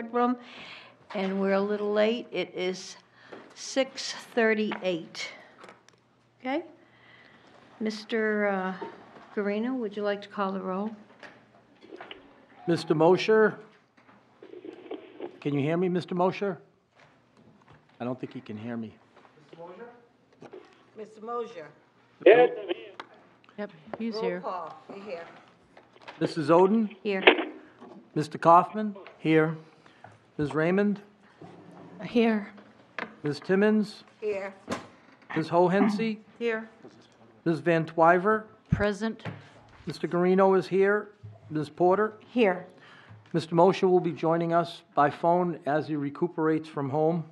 boardroom, and we're a little late. It is 6:38. Okay? Mr. Guarino, would you like to call the roll? Mr. Mosher? Can you hear me, Mr. Mosher? I don't think he can hear me. Mr. Mosier. Yes, I'm here. Yep, he's Roll here. call. You're here. Mrs. Oden? Here. Mr. Kaufman? Here. Ms. Raymond? Here. Ms. Timmons? Here. Ms. Hohensie? Here. Ms. Van Twyver? Present. Mr. Guarino is here. Ms. Porter? Here. Mr. Mosher will be joining us by phone as he recuperates from home.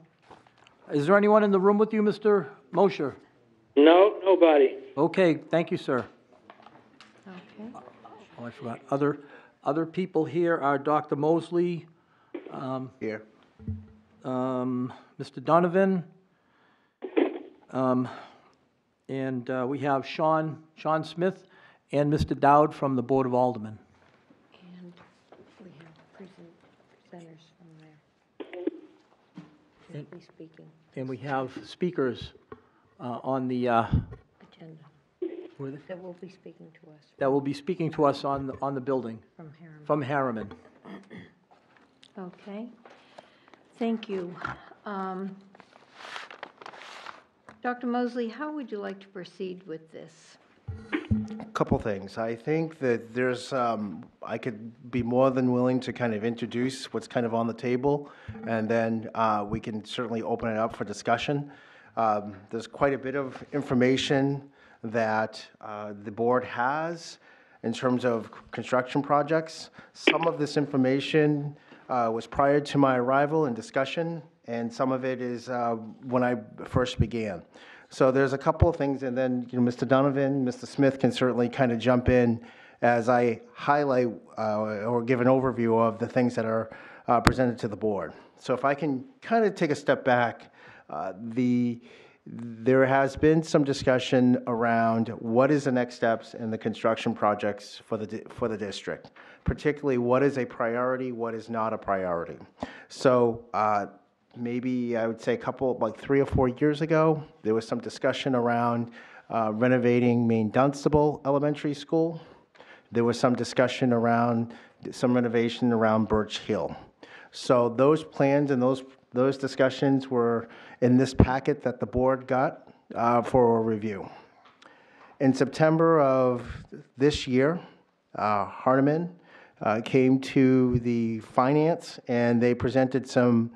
Is there anyone in the room with you, Mr. Mosher? No, nobody. Okay, thank you, sir. Okay. Oh, I forgot. Other people here are Dr. Mosley. Here. Mr. Donovan. And we have Sean Smith and Mr. Dowd from the Board of Aldermen. And we have presenters from there. And- Who's speaking? And we have speakers on the, Agenda. where are they? That will be speaking to us That will be speaking to us on the building from Harriman. from Harriman. Okay. Thank you. Dr. Mosley, how would you like to proceed with this? A couple things. I think that there's, I could be more than willing to kind of introduce what's kind of on the table, and then we can certainly open it up for discussion. There's quite a bit of information that the board has in terms of construction projects. Some of this information was prior to my arrival and discussion, and some of it is when I first began. So there's a couple of things, and then Mr. Donovan, Mr. Smith can certainly kind of jump in as I highlight or give an overview of the things that are presented to the board. So if I can kind of take a step back, there has been some discussion around what is the next steps in the construction projects for the district, particularly what is a priority, what is not a priority. So maybe I would say like 3 or 4 years ago, there was some discussion around renovating Main Dunstable Elementary School. There was some discussion around some renovation around Birch Hill. So those plans and those discussions were in this packet that the board got for review. In September of this year, Hardeman came to the finance and they presented some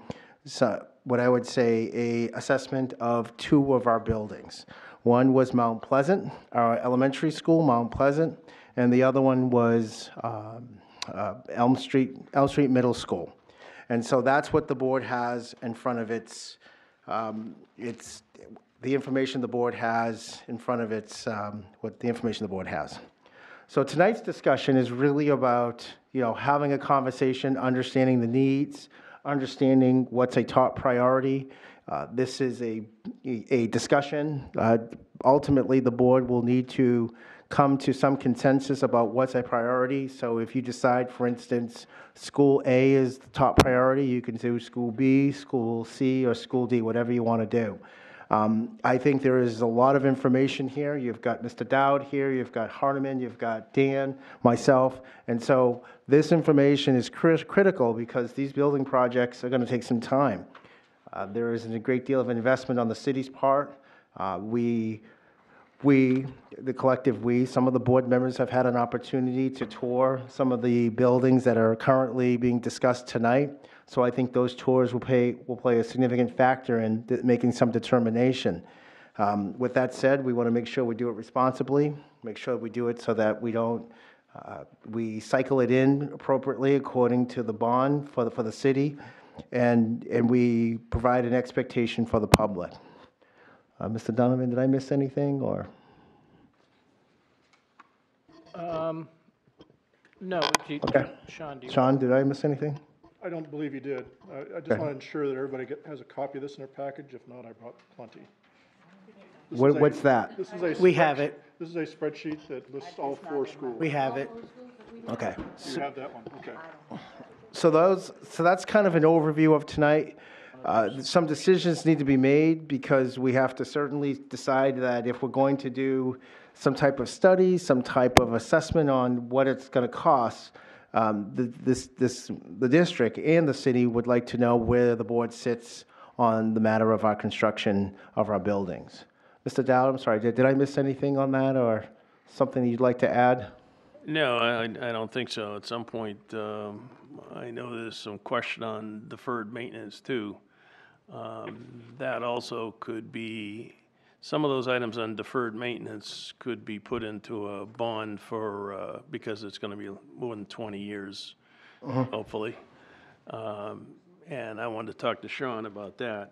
what I would say a assessment of 2 of our buildings. One was Mount Pleasant, our elementary school, Mount Pleasant, and the other one was Elm Street Middle School. And so that's what the board has in front of it's the information the board has in front of its, what the information the board has. So tonight's discussion is really about, having a conversation, understanding the needs, understanding what's a top priority. This is a discussion. Ultimately, the board will need to come to some consensus about what's a priority. So if you decide, for instance, School A is the top priority, you can do School B, School C, or School D, whatever you want to do. I think there is a lot of information here. You've got Mr. Dowd here, you've got Hardeman, you've got Dan, myself, and so this information is critical because these building projects are going to take some time. There is a great deal of investment on the city's part. The collective we, some of the board members have had an opportunity to tour some of the buildings that are currently being discussed tonight. So I think those tours will play a significant factor in making some determination. With that said, we want to make sure we do it responsibly, make sure we do it so that we don't, we cycle it in appropriately according to the bond for the city, and we provide an expectation for the public. Mr. Donovan, did I miss anything, or? No. Okay. Sean, did I miss anything? I don't believe you did. I just want to ensure that everybody has a copy of this in their package. If not, I brought plenty. What's that? This is a We have it. This is a spreadsheet that lists all 4 schools. We have it. Okay. You have that one, okay. So that's kind of an overview of tonight. Some decisions need to be made because we have to certainly decide that if we're going to do some type of study, some type of assessment on what it's going to cost, the district and the city would like to know where the board sits on the matter of our construction of our buildings. Mr. Dowd, I'm sorry, did I miss anything on that or something you'd like to add? No, I don't think so. At some point, I know there's some question on deferred maintenance too. That also could be, some of those items on deferred maintenance could be put into a bond for, because it's gonna be more than 20 years, hopefully. And I wanted to talk to Sean about that,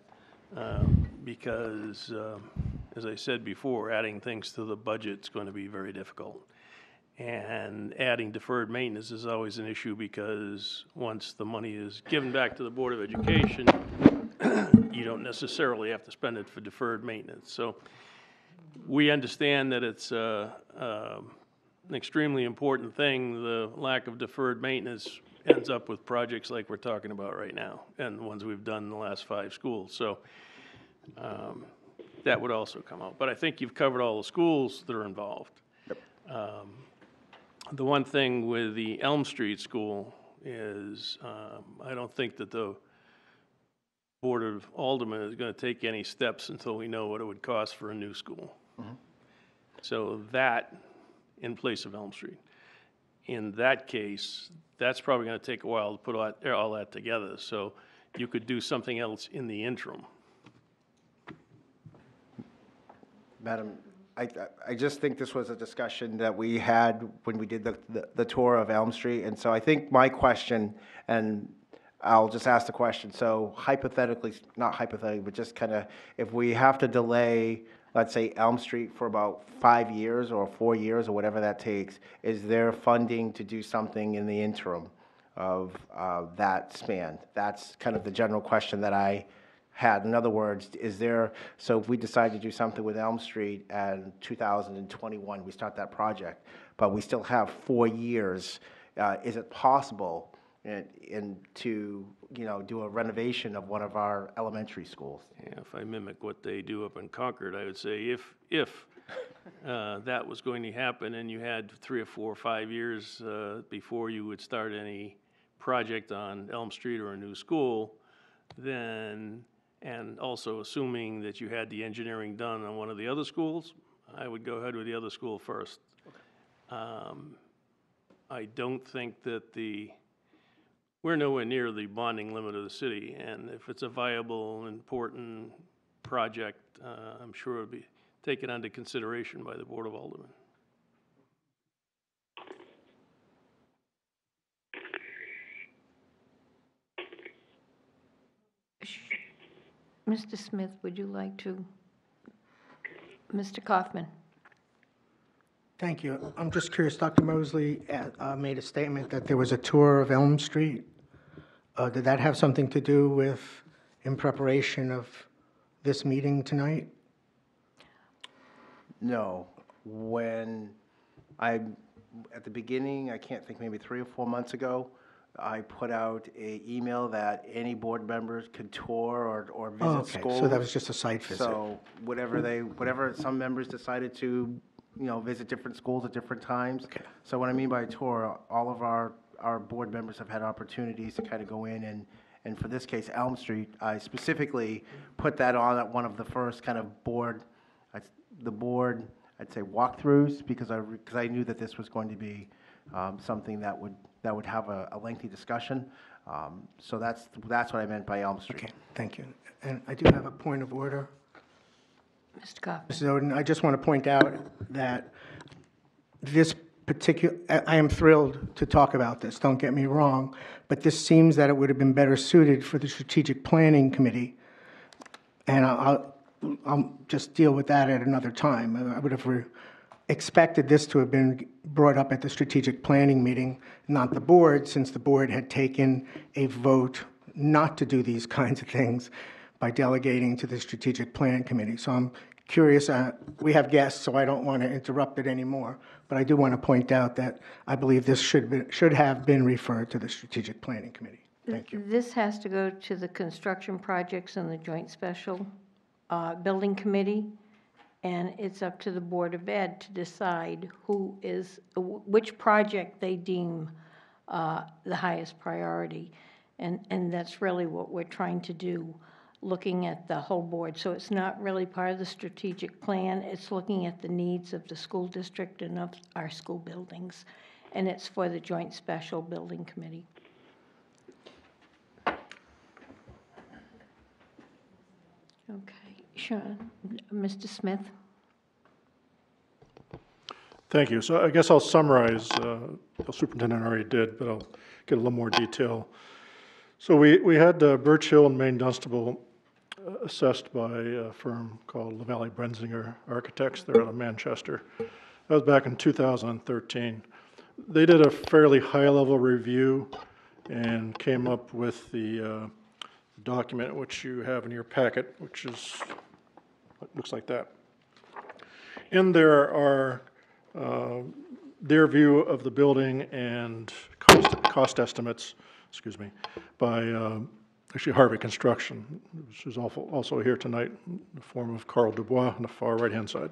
because, as I said before, adding things to the budget's gonna be very difficult. And adding deferred maintenance is always an issue because once the money is given back to the Board of Education, you don't necessarily have to spend it for deferred maintenance. So we understand that it's an extremely important thing. The lack of deferred maintenance ends up with projects like we're talking about right now and the ones we've done in the last 5 schools. So that would also come out. But I think you've covered all the schools that are involved. The one thing with the Elm Street School is I don't think that the Board of Aldermen is going to take any steps until we know what it would cost for a new school. So that in place of Elm Street. In that case, that's probably going to take a while to put all that together. So you could do something else in the interim. Madam, I just think this was a discussion that we had when we did the tour of Elm Street. And so I think my question, and I'll just ask the question, so hypothetically, not hypothetically, but just kind of, if we have to delay, let's say, Elm Street for about 5 years or 4 years or whatever that takes, is there funding to do something in the interim of that span? That's kind of the general question that I had. In other words, is there, so if we decide to do something with Elm Street in 2021, we start that project, but we still have 4 years, is it possible to, do a renovation of one of our elementary schools? Yeah, if I mimic what they do up in Concord, I would say if that was going to happen and you had 3 or 4 or 5 years before you would start any project on Elm Street or a new school, then, and also assuming that you had the engineering done on one of the other schools, I would go ahead with the other school first. I don't think that we're nowhere near the bonding limit of the city, and if it's a viable, important project, I'm sure it'll be taken under consideration by the Board of Aldermen. Mr. Smith, would you like to? Mr. Kaufman? Thank you. I'm just curious, Dr. Mosley made a statement that there was a tour of Elm Street. Did that have something to do with, in preparation of this meeting tonight? No. When at the beginning, I can't think, maybe 3 or 4 months ago, I put out an email that any board members could tour or visit schools. So that was just a site visit. So whatever some members decided to, visit different schools at different times. Okay. So what I mean by a tour, all of our board members have had opportunities to kind of go in and for this case, Elm Street, I specifically put that on at one of the first kind of I'd say walkthroughs, because I knew that this was going to be something that would have a lengthy discussion. So that's what I meant by Elm Street. Okay, thank you. And I do have a point of order. Mr. Kaufman? Mrs. Oden, I just want to point out that this particular, I am thrilled to talk about this, don't get me wrong, but this seems that it would have been better suited for the Strategic Planning Committee. And I'll just deal with that at another time. I would have expected this to have been brought up at the strategic planning meeting, not the board, since the board had taken a vote not to do these kinds of things by delegating to the strategic planning committee. So I'm curious, we have guests, so I don't want to interrupt it anymore, but I do want to point out that I believe this should have been referred to the Strategic Planning Committee. Thank you. This has to go to the construction projects and the Joint Special Building Committee, and it's up to the Board of Ed to decide which project they deem the highest priority. And that's really what we're trying to do, looking at the whole board. So it's not really part of the strategic plan. It's looking at the needs of the school district and of our school buildings. And it's for the Joint Special Building Committee. Okay, sure. Mr. Smith? Thank you. So I guess I'll summarize, the superintendent already did, but I'll get a little more detail. So we had Birch Hill and Maine Dunstable assessed by a firm called LaValle Brenzinger Architects. They're out of Manchester. That was back in 2013. They did a fairly high-level review and came up with the document which you have in your packet, which is, looks like that. In there are their view of the building and cost estimates, excuse me, by actually Harvey Construction, which is also here tonight in the form of Carl Dubois on the far right-hand side.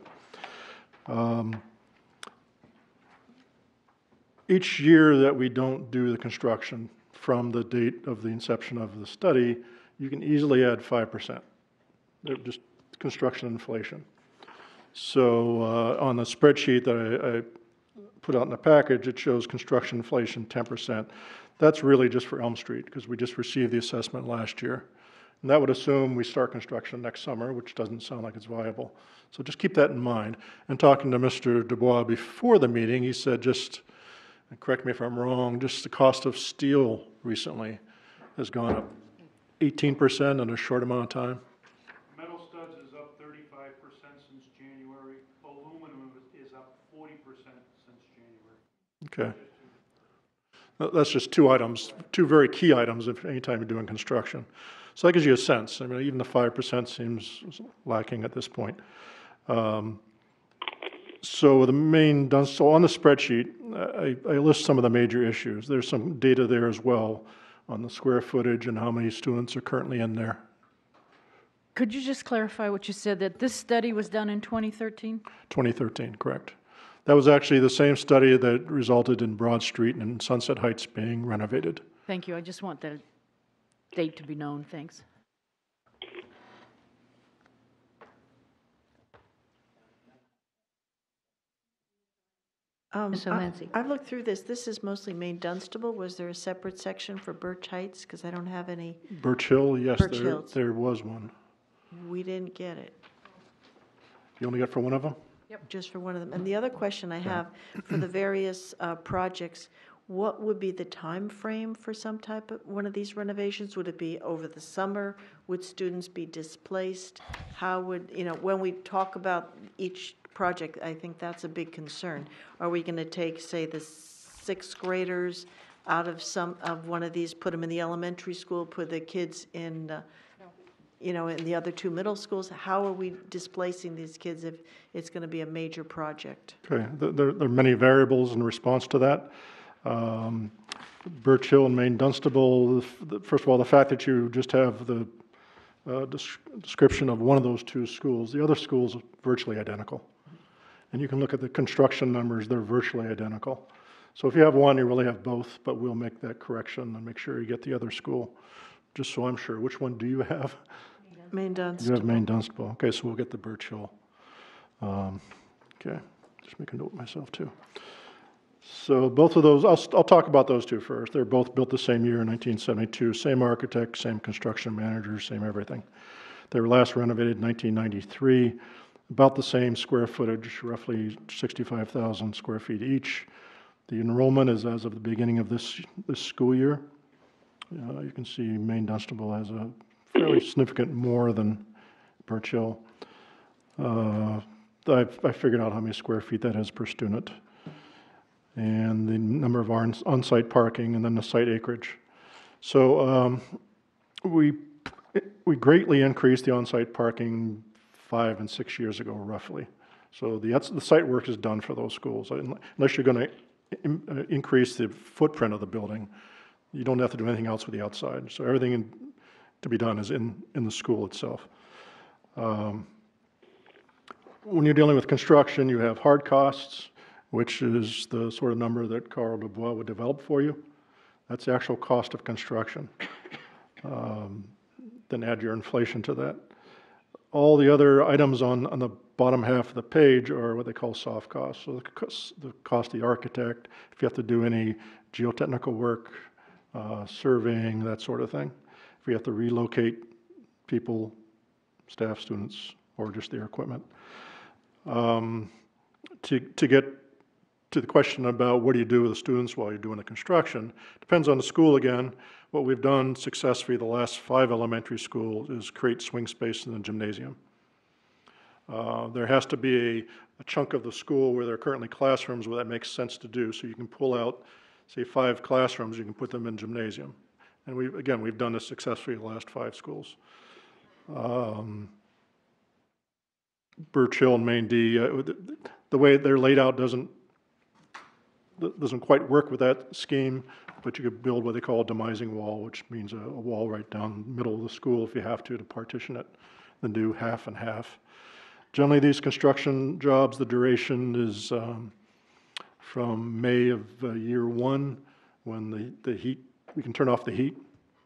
Each year that we don't do the construction from the date of the inception of the study, you can easily add 5%. They're just construction inflation. So on the spreadsheet that I put out in the package, it shows construction inflation 10%. That's really just for Elm Street, because we just received the assessment last year. And that would assume we start construction next summer, which doesn't sound like it's viable. So just keep that in mind. And talking to Mr. Dubois before the meeting, he said just, and correct me if I'm wrong, just the cost of steel recently has gone up 18% in a short amount of time. Metal studs is up 35% since January. Aluminum is up 40% since January. Okay. That's just two items, two very key items if anytime you're doing construction. So that gives you a sense. I mean, even the 5% seems lacking at this point. So the main, so on the spreadsheet, I list some of the major issues. There's some data there as well on the square footage and how many students are currently in there. Could you just clarify what you said, that this study was done in 2013? 2013, correct. That was actually the same study that resulted in Broad Street and Sunset Heights being renovated. Thank you. I just want that date to be known. Thanks. Ms. Omenzi. I've looked through this. This is mostly Maine Dunstable. Was there a separate section for Birch Heights? Because I don't have any. Birch Hill, yes, Birch Hills. there was one. We didn't get it. You only got for one of them? Just for one of them. And the other question I have, for the various projects, what would be the time frame for some type of one of these renovations? Would it be over the summer? Would students be displaced? How would, when we talk about each project, I think that's a big concern. Are we going to take, say, the sixth graders out of one of these, put them in the elementary school, put the kids in in the other two middle schools? How are we displacing these kids if it's going to be a major project? Okay, there are many variables in response to that. Birch Hill and Maine Dunstable, first of all, the fact that you just have the description of one of those two schools, the other schools are virtually identical. And you can look at the construction numbers, they're virtually identical. So if you have one, you really have both, but we'll make that correction and make sure you get the other school, just so I'm sure. Which one do you have? Maine Dunstable. You have Maine Dunstable. Okay, so we'll get the Birch Hill. Okay, just make a note myself too. So both of those, I'll talk about those two first. They're both built the same year in 1972, same architect, same construction manager, same everything. They were last renovated in 1993, about the same square footage, roughly 65,000 square feet each. The enrollment is as of the beginning of this school year. You can see Maine Dunstable has a fairly significant more than Birch Hill. I figured out how many square feet that is per student, and the number of on-site parking, and then the site acreage. So we greatly increased the on-site parking 5 and 6 years ago, roughly. So the site work is done for those schools. Unless you're going to increase the footprint of the building, you don't have to do anything else with the outside. So everything to be done is in the school itself. When you're dealing with construction, you have hard costs, which is the sort of number that Carl DuBois would develop for you. That's the actual cost of construction. Then add your inflation to that. All the other items on the bottom half of the page are what they call soft costs. So the cost of the architect, if you have to do any geotechnical work, surveying, that sort of thing. If you have to relocate people, staff, students, or just their equipment. To get to the question about what do you do with the students while you're doing the construction, depends on the school again. What we've done successfully the last 5 elementary schools is create swing space in the gymnasium. There has to be a chunk of the school where there are currently classrooms where that makes sense to do. So you can pull out, say, 5 classrooms, you can put them in gymnasium. And we've done this successfully the last 5 schools. Birch Hill and Main D, the way they're laid out doesn't quite work with that scheme, but you could build what they call a demising wall, which means a wall right down the middle of the school if you have to partition it, then do half and half. Generally, these construction jobs, the duration is from May of year 1, when the heat, we can turn off the heat.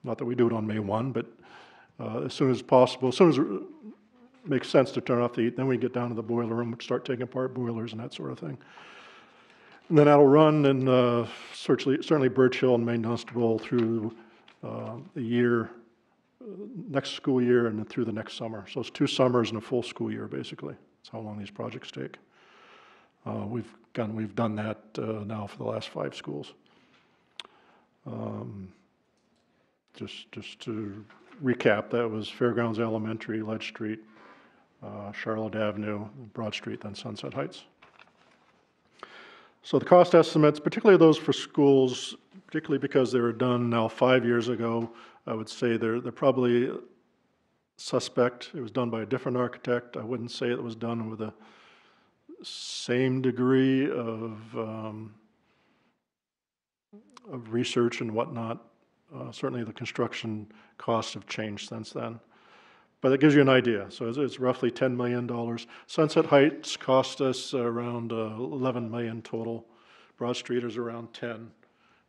Not that we do it on May 1, but as soon as possible, as soon as it makes sense to turn off the heat, then we get down to the boiler room, start taking apart boilers and that sort of thing. And then that'll run in certainly Birch Hill and Main Dunstable through the year, next school year, and then through the next summer. So it's 2 summers and a full school year, basically. That's how long these projects take. We've done that now for the last 5 schools. Just to recap, that was Fairgrounds Elementary, Ledge Street, Charlotte Avenue, Broad Street, then Sunset Heights. So the cost estimates, particularly those for schools, particularly because they were done now 5 years ago, I would say they're probably suspect. It was done by a different architect. I wouldn't say it was done with the same degree of research and whatnot. Certainly the construction costs have changed since then. But it gives you an idea. So it's roughly $10 million. Sunset Heights cost us around $11 million total. Broad Street is around 10,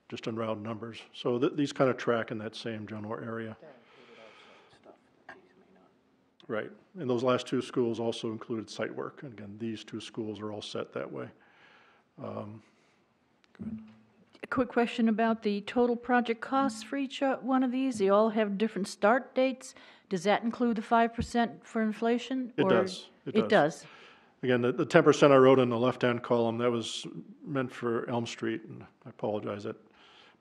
just in round numbers. So these kind of track in that same general area. Right. And those last 2 schools also included site work. And again, these 2 schools are all set that way. Good. A quick question about the total project costs for each one of these. They all have different start dates. Does that include the 5% for inflation? It does. It does. Again, the 10% I wrote in the left-hand column, that was meant for Elm Street, and I apologize,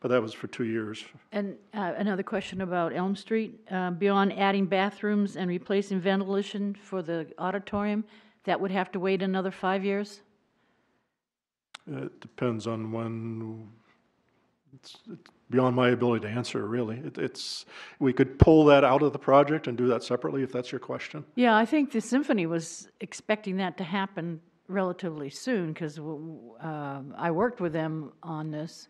but that was for 2 years. And another question about Elm Street. Beyond adding bathrooms and replacing ventilation for the auditorium, that would have to wait another 5 years? It depends on when. It's beyond my ability to answer, really. We could pull that out of the project and do that separately, if that's your question. Yeah, I think the symphony was expecting that to happen relatively soon, because I worked with them on this,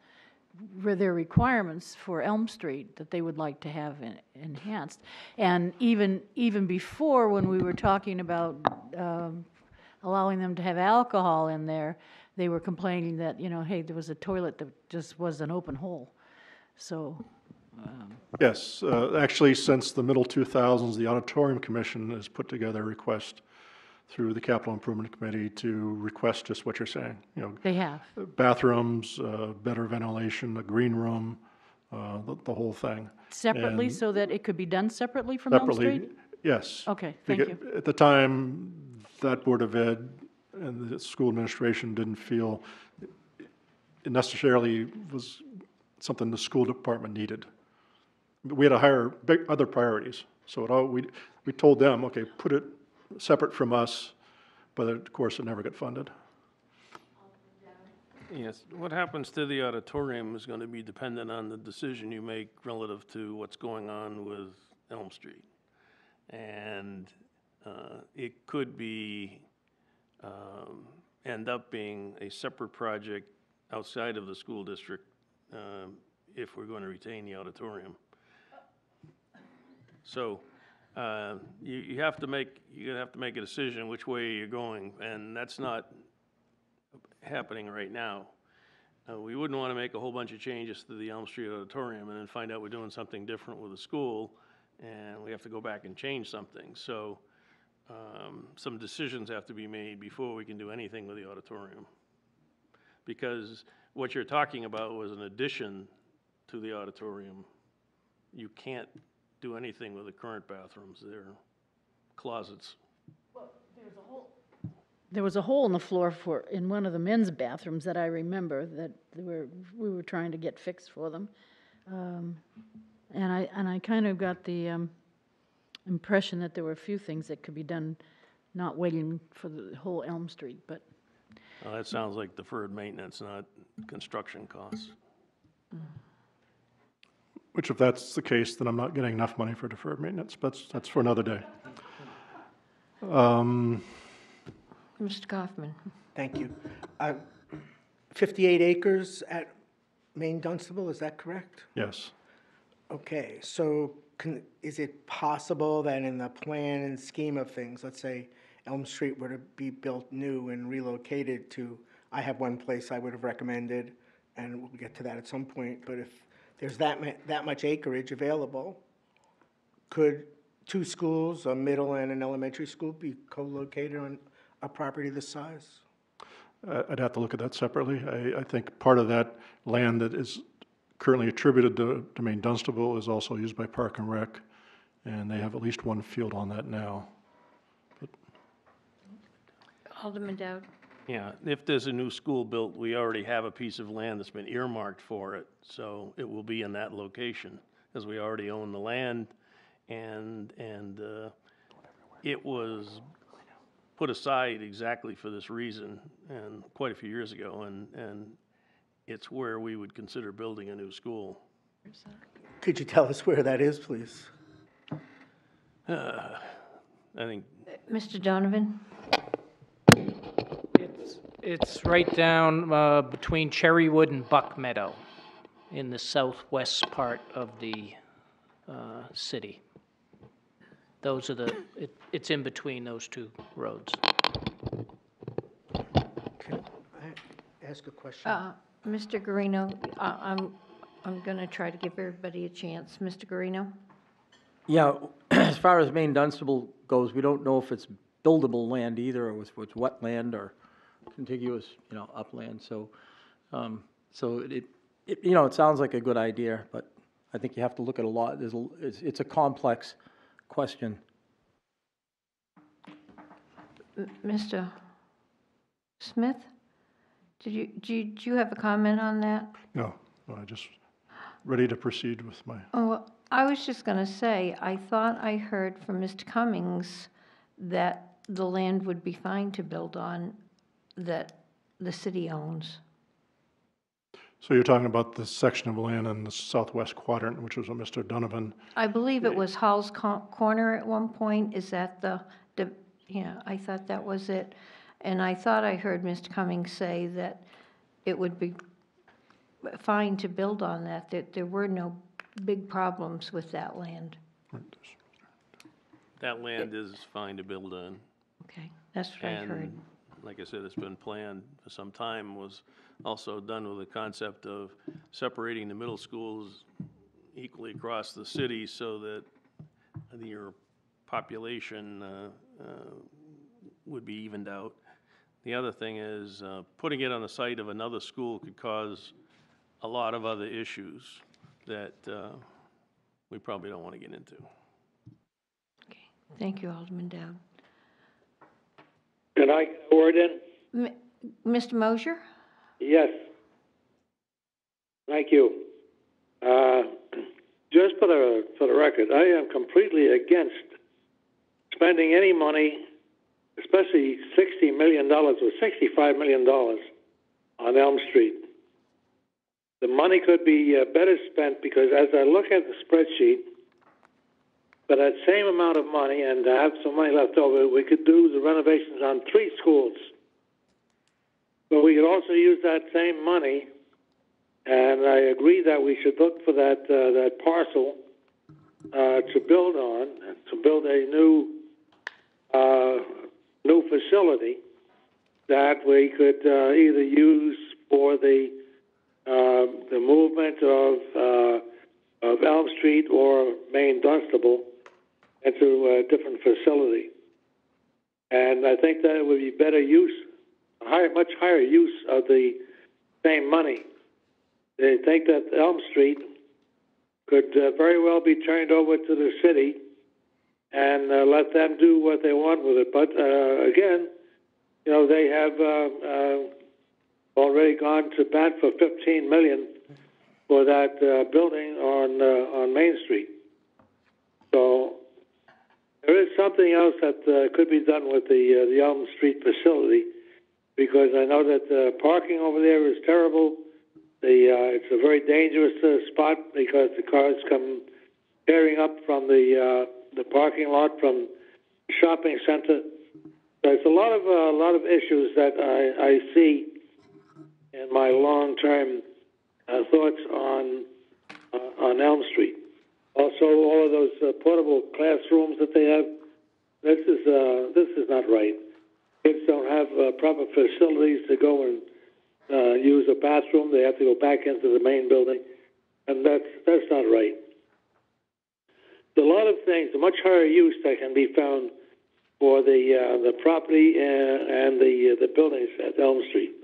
their requirements for Elm Street that they would like to have enhanced. And even before, when we were talking about allowing them to have alcohol in there, they were complaining that, hey, there was a toilet that just was an open hole. So. Yes, actually, since the middle 2000s, the Auditorium Commission has put together a request through the Capital Improvement Committee to request just what you're saying. They have. Bathrooms, better ventilation, a green room, the whole thing. Separately, so that it could be done separately from Elm Street? Yes. Okay, thank you. At the time, that Board of Ed and the school administration didn't feel it necessarily was something the school department needed. We had to hire other priorities. So we told them, okay, put it separate from us, but of course it never got funded. Yes, what happens to the auditorium is going to be dependent on the decision you make relative to what's going on with Elm Street. And it could be, end up being a separate project outside of the school district, if we're going to retain the auditorium. So, you have to make, you're gonna have to make a decision which way you're going, and that's not happening right now. We wouldn't want to make a whole bunch of changes to the Elm Street Auditorium and then find out we're doing something different with the school, and we have to go back and change something. So, some decisions have to be made before we can do anything with the auditorium. Because what you're talking about was an addition to the auditorium. You can't do anything with the current bathrooms. They're closets. There was a hole in the floor in one of the men's bathrooms that I remember that we were trying to get fixed for them. And I kind of got the impression that there were a few things that could be done, not waiting for the whole Elm Street, but. Well, that sounds like deferred maintenance, not construction costs. Which if that's the case, then I'm not getting enough money for deferred maintenance, but that's for another day. Mr. Kaufman? Thank you. 58 acres at Maine Dunstable, is that correct? Yes. Okay, so is it possible that in the plan and scheme of things, let's say Elm Street were to be built new and relocated to, I have one place I would have recommended, and we'll get to that at some point, but if there's that much acreage available, could two schools, a middle and an elementary school, be co-located on a property this size? I'd have to look at that separately. I think part of that land that is currently attributed to Maine Dunstable is also used by Park and Rec, and they have at least one field on that now. Alderman Dowd? Yeah, if there's a new school built, we already have a piece of land that's been earmarked for it, so it will be in that location, as we already own the land, and it was put aside exactly for this reason, and quite a few years ago, and it's where we would consider building a new school. Could you tell us where that is, please? I think, Mr. Donovan? It's right down between Cherrywood and Buck Meadow in the southwest part of the city. Those are it's in between those two roads. Can I ask a question? Mr. Guarino, I'm going to try to give everybody a chance. Mr. Guarino? Yeah, as far as Maine Dunstable goes, we don't know if it's buildable land either, or if it's wetland or contiguous, upland. So, it sounds like a good idea, but I think you have to look at a lot. It's a complex question. Mr. Smith? Did you have a comment on that? No, I just ready to proceed with my. Oh, well, I was just going to say, I thought I heard from Mr. Cummings that the land would be fine to build on that the city owns. So you're talking about the section of land in the southwest quadrant, which was what Mr. Donovan. I believe it was Hall's Corner at one point. Is that yeah, I thought that was it. And I thought I heard Mr. Cummings say that it would be fine to build on that there were no big problems with that land. that land is fine to build on. Okay, that's what I heard. And like I said, it's been planned for some time, was also done with the concept of separating the middle schools equally across the city so that your population would be evened out. The other thing is, putting it on the site of another school could cause a lot of other issues that we probably don't want to get into. Okay, thank you, Alderman Dowd. Can I get a word in? Mr. Mosher? Yes. Thank you. Just for the record, I am completely against spending any money, especially $60 million or $65 million on Elm Street. The money could be better spent because as I look at the spreadsheet, for that same amount of money and to have some money left over, we could do the renovations on 3 schools. But we could also use that same money, and I agree that we should look for that parcel to build on, to build a new facility that we could either use for the movement of Elm Street or Main Dunstable into a different facility. And I think that it would be better use, much higher use of the same money. They think that Elm Street could very well be turned over to the city and let them do what they want with it. But again, you know, they have already gone to bat for $15 million for that building on Main Street. So there is something else that could be done with the Elm Street facility, because I know that parking over there is terrible. It's a very dangerous spot because the cars come tearing up from the parking lot from the shopping center. There's a lot of issues that I see in my long-term thoughts on Elm Street. Also, all of those portable classrooms that they have. This is not right. Kids don't have proper facilities to go and use a bathroom. They have to go back into the main building, and that's not right. There's a lot of things, a much higher use that can be found for the property and the buildings at Elm Street.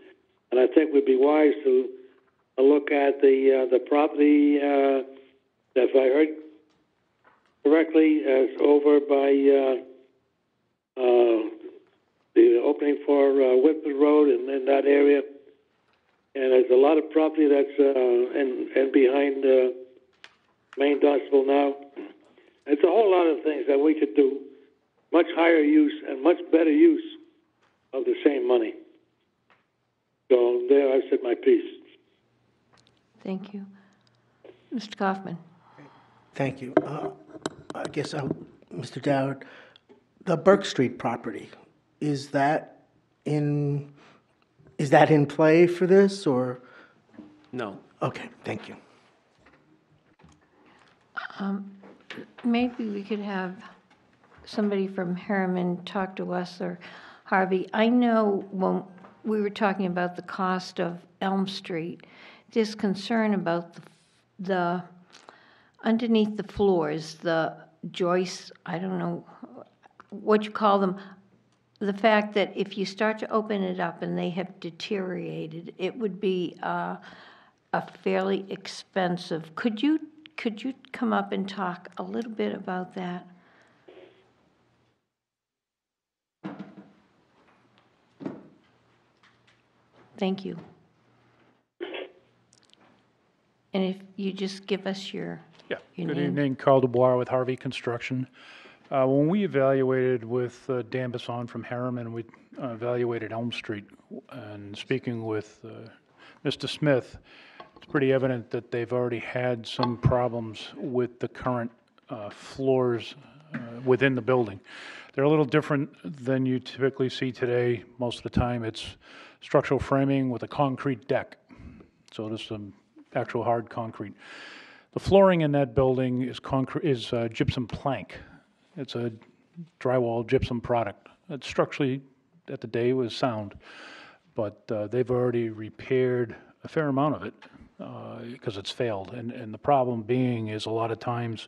And I think we'd be wise to look at the property, if I heard correctly, as over by the opening for Whitford Road and in that area. And there's a lot of property that's in behind Main Dunstable now. It's a whole lot of things that we could do, much higher use and much better use of the same money. So there, I've said my piece. Thank you. Mr. Kaufman. Thank you. I guess Mr. Dowd, the Burke Street property, is that in play for this, or? No. Okay, thank you. Maybe we could have somebody from Harriman talk to us, or Harvey. I know when we were talking about the cost of Elm Street, there's concern about the underneath the floors, the joists, I don't know what you call them, the fact that if you start to open it up and they have deteriorated, it would be a fairly expensive. Could you come up and talk a little bit about that? Thank you. And if you just give us your Good name. evening, Carl Dubois with Harvey Construction. When we evaluated with Dan Basson from Harriman, we evaluated Elm Street, and speaking with Mr. Smith, it's pretty evident that they've already had some problems with the current floors within the building. They're a little different than you typically see today. Most of the time it's structural framing with a concrete deck. So there's some actual hard concrete. The flooring in that building is gypsum plank. It's a drywall gypsum product. It structurally, at the day, was sound, but they've already repaired a fair amount of it because it's failed. And the problem being is a lot of times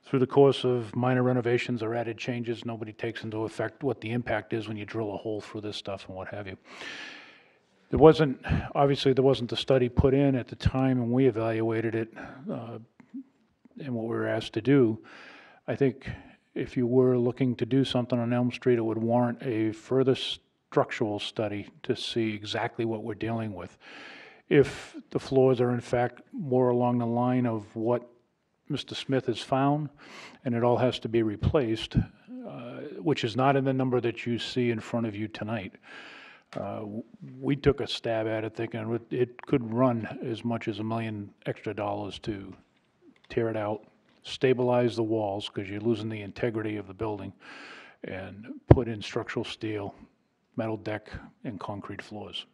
through the course of minor renovations or added changes, nobody takes into effect what the impact is when you drill a hole through this stuff and what have you. Obviously there wasn't the study put in at the time when we evaluated it and what we were asked to do. I think if you were looking to do something on Elm Street, it would warrant a further structural study to see exactly what we're dealing with. If the floors are in fact more along the line of what Mr. Smith has found, and it all has to be replaced, which is not in the number that you see in front of you tonight. We took a stab at it thinking it could run as much as $1 million extra to tear it out, stabilize the walls, because you're losing the integrity of the building, and put in structural steel, metal deck, and concrete floors.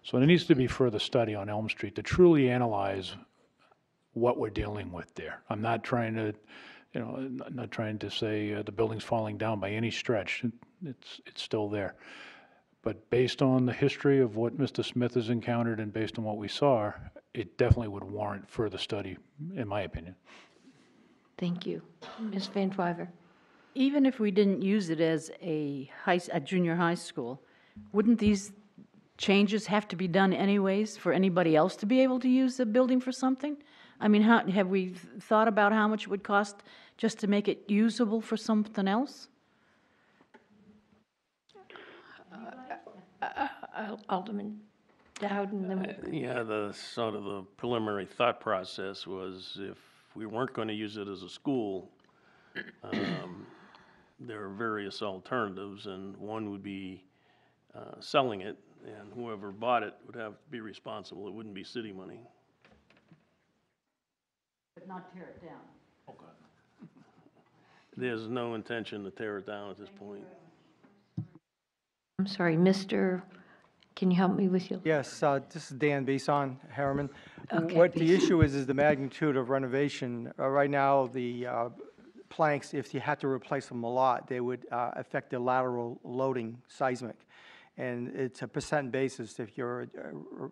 So there needs to be further study on Elm Street to truly analyze what we're dealing with there. I'm not trying to, not trying to say the building's falling down by any stretch. It's still there. But based on the history of what Mr. Smith has encountered and based on what we saw, it definitely would warrant further study, in my opinion. Thank you. Ms. Van Twyver? Even if we didn't use it as a junior high school, wouldn't these changes have to be done anyways for anybody else to be able to use the building for something? I mean, have we thought about how much it would cost just to make it usable for something else? Alderman Dowd, and then Yeah, the sort of the preliminary thought process was if we weren't going to use it as a school, there are various alternatives, and one would be selling it, and whoever bought it would have to be responsible. It wouldn't be city money. But not tear it down. There's no intention to tear it down at this point. I'm sorry, Mr., can you help me with you? Yes, this is Dan Beeson, Harriman. Okay, What the Beeson. issue is the magnitude of renovation. Right now, the planks, if you had to replace them a lot, they would affect the lateral loading seismic. And it's a percent basis. If you're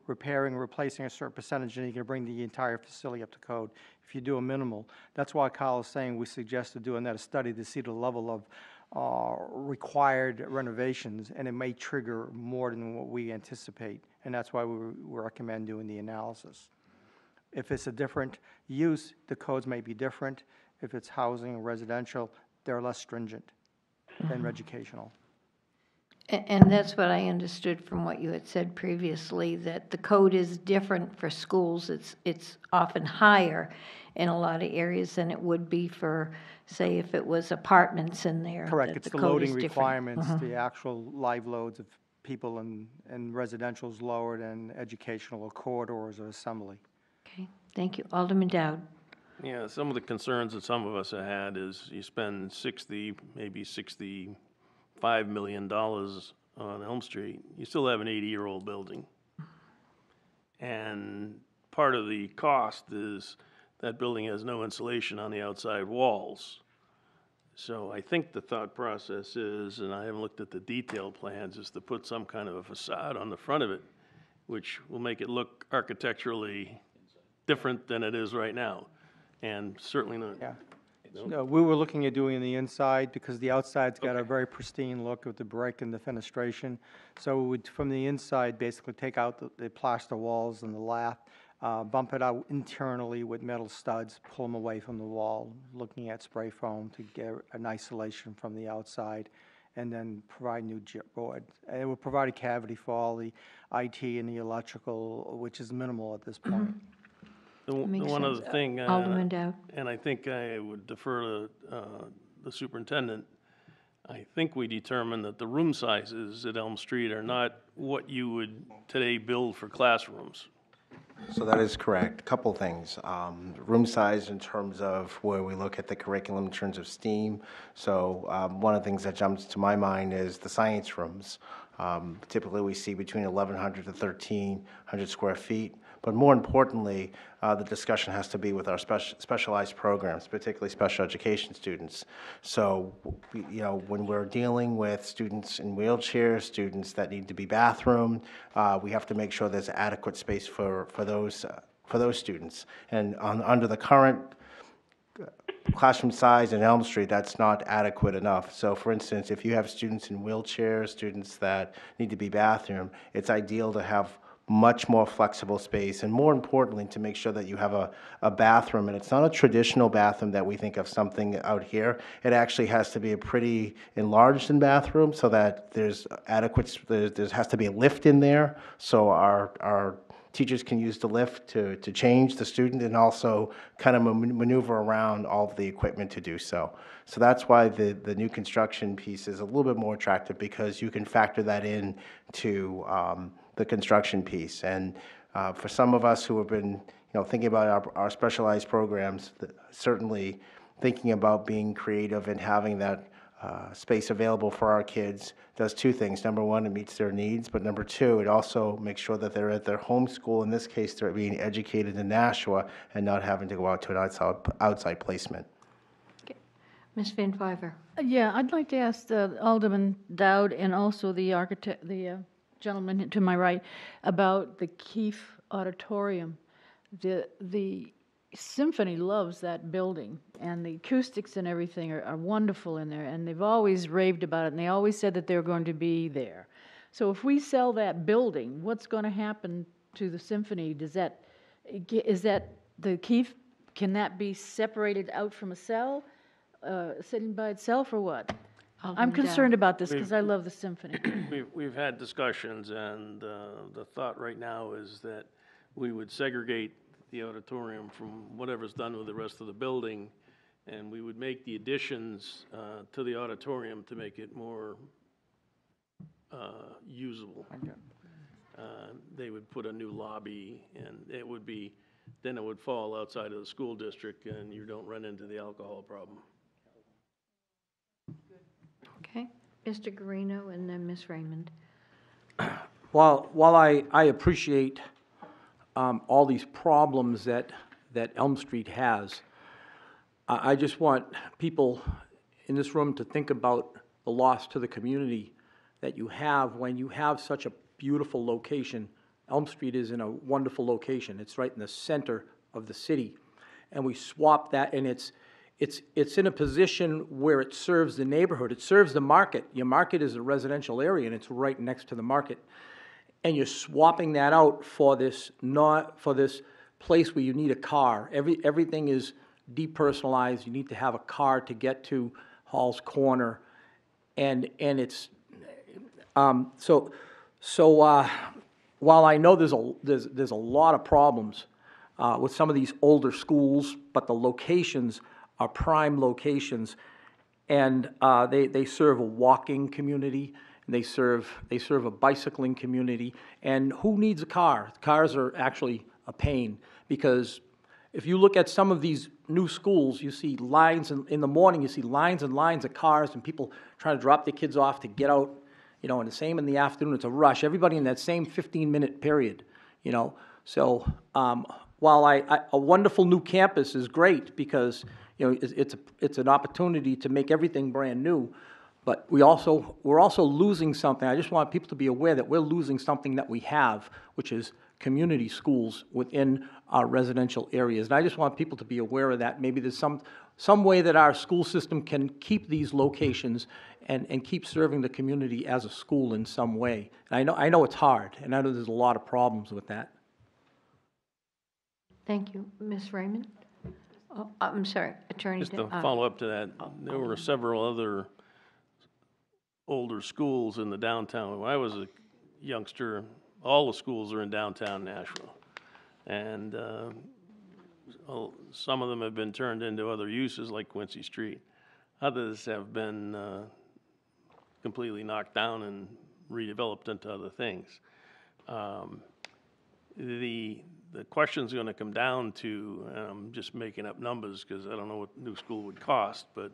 repairing or replacing a certain percentage, then you can bring the entire facility up to code. If you do a minimal, that's why Kyle is saying we suggested doing that study to see the level of required renovations, and it may trigger more than what we anticipate, and that's why we recommend doing the analysis. If it's a different use, the codes may be different. If it's housing or residential, they're less stringent than educational. And that's what I understood from what you had said previously, that the code is different for schools. It's often higher in a lot of areas than it would be for, say, if it was apartments in there. Correct, that it's the code loading is different. requirements, the actual live loads of people and residential's lower than educational or corridors or assembly. Okay, thank you. Alderman Dowd? Yeah, some of the concerns that some of us have had is you spend 60, maybe $65 million on Elm Street, you still have an 80-year-old building. And part of the cost is that building has no insulation on the outside walls. So I think the thought process is, and I haven't looked at the detailed plans, is to put some kind of a facade on the front of it, which will make it look architecturally different than it is right now. And certainly not. Yeah. No, we were looking at doing the inside because the outside's got a very pristine look with the brick and the fenestration. So we would, from the inside, basically take out the plaster walls and the lath, bump it out internally with metal studs, pull them away from the wall, looking at spray foam to get an isolation from the outside, and then provide new board. And it will provide a cavity for all the IT and the electrical, which is minimal at this point. The Makes one sense. other thing, Alderman Dowd? and I think I would defer to the superintendent, I think we determined that the room sizes at Elm Street are not what you would today build for classrooms. So that is correct. Couple things. Room size in terms of where we look at the curriculum in terms of STEAM. So one of the things that jumps to my mind is the science rooms. Typically we see between 1,100 to 1,300 square feet. But more importantly, the discussion has to be with our specialized programs, particularly special education students. So, when we're dealing with students in wheelchairs, students that need to be bathroomed, we have to make sure there's adequate space for those students. And under the current classroom size in Elm Street, that's not adequate enough. So for instance, if you have students in wheelchairs, students that need to be bathroomed, it's ideal to have much more flexible space, and more importantly, to make sure that you have a bathroom, and it's not a traditional bathroom that we think of something out here. It actually has to be a pretty enlarged in bathroom so that there's adequate, there has to be a lift in there, so our teachers can use the lift to change the student and also kind of maneuver around all of the equipment to do so. So that's why the new construction piece is a little bit more attractive, because you can factor that in to the construction piece. And for some of us who have been, thinking about our specialized programs, certainly thinking about being creative and having that space available for our kids does two things. Number one, it meets their needs, but number two, it also makes sure that they're at their home school. In this case, they're being educated in Nashua and not having to go out to an outside placement. Ms. Van Viver. Yeah, I'd like to ask Alderman Dowd and also the architect, the gentleman to my right, about the Keefe Auditorium. The symphony loves that building, and the acoustics and everything are wonderful in there, and they've always raved about it, and they always said that they're going to be there. So if we sell that building, what's going to happen to the symphony? Is that the Keefe, can that be separated out from a cell, sitting by itself, or what? I'm concerned about this because I love the symphony. We've had discussions, and the thought right now is that we would segregate the auditorium from whatever's done with the rest of the building, and we would make the additions to the auditorium to make it more usable. They would put a new lobby, and then it would fall outside of the school district, and you don't run into the alcohol problem. Okay, Mr. Guarino and then Ms. Raymond. While I appreciate all these problems that Elm Street has, I just want people in this room to think about the loss to the community that you have when you have such a beautiful location. Elm Street is in a wonderful location. It's right in the center of the city. And we swap that, and it's in a position where it serves the neighborhood. It serves the market. Your market is a residential area, and it's right next to the market. And you're swapping that out for this place where you need a car. Everything is depersonalized. You need to have a car to get to Hall's Corner, and it's while I know there's a lot of problems with some of these older schools, but the locations are prime locations, and they serve a walking community. They serve a bicycling community, and who needs a car? Cars are actually a pain, because if you look at some of these new schools, you see lines in the morning. You see lines and lines of cars, and people trying to drop their kids off to get out. And the same in the afternoon. It's a rush. Everybody in that same 15-minute period. So while a wonderful new campus is great because it's an opportunity to make everything brand new. But we're also losing something. I just want people to be aware that we're losing something that we have, which is community schools within our residential areas. And I just want people to be aware of that. Maybe there's some way that our school system can keep these locations and keep serving the community as a school in some way. And I know it's hard, and I know there's a lot of problems with that. Thank you. Ms. Raymond? Oh, I'm sorry, Attorney. Just to follow up to that, there were several other older schools in the downtown. When I was a youngster, all the schools are in downtown Nashua. And some of them have been turned into other uses like Quincy Street. Others have been completely knocked down and redeveloped into other things. The question's going to come down to, I'm just making up numbers because I don't know what new school would cost, but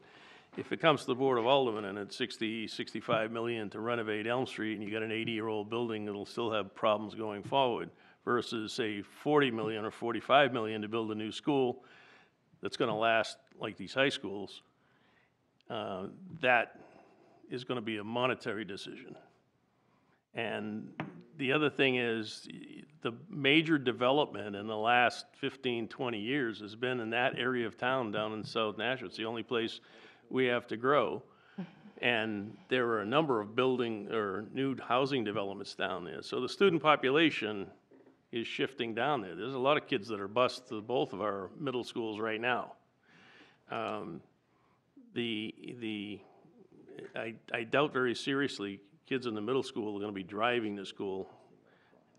if it comes to the Board of Aldermen and it's 65 million to renovate Elm Street, and you got an 80-year-old building that'll still have problems going forward, versus say 40 million or 45 million to build a new school that's going to last like these high schools, that is going to be a monetary decision. And the other thing is, the major development in the last 15, 20 years has been in that area of town down in South Nashua. It's the only place we have to grow. And there are a number of building or new housing developments down there. So the student population is shifting down there. There's a lot of kids that are bused to both of our middle schools right now. I doubt very seriously kids in the middle school are going to be driving to school.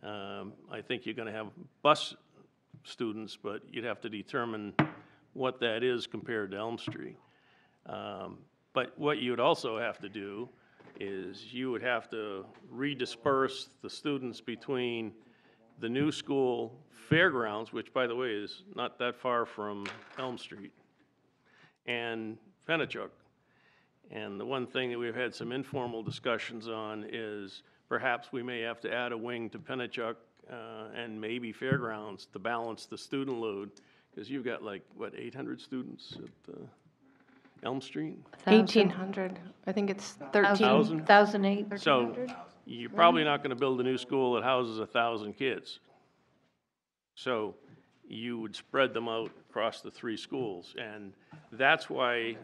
I think you're going to have bus students, but you'd have to determine what that is compared to Elm Street. But what you would also have to do is you would have to redisperse the students between the new school fairgrounds, which by the way is not that far from Elm Street, and Pennachuck. And the one thing that we've had some informal discussions on is perhaps we may have to add a wing to Pennachuck and maybe fairgrounds to balance the student load, because you've got like, what, 800 students at Elm Street? 1,800. I think it's 13. 1,008. So you're probably not gonna build a new school that houses 1,000 kids. So you would spread them out across the 3 schools, and that's why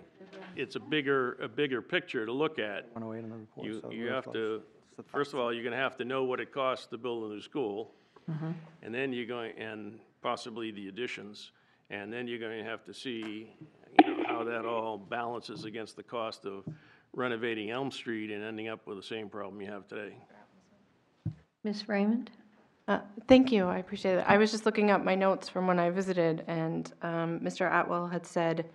it's a bigger picture to look at. 108 in the report. You, so you we're have close. to, first of all, you're gonna have to know what it costs to build a new school. And then you're going, and possibly the additions, and then you're going to have to see, how that all balances against the cost of renovating Elm Street and ending up with the same problem you have today. Ms. Raymond? Thank you, I appreciate it. I was just looking up my notes from when I visited, and Mr. Atwell had said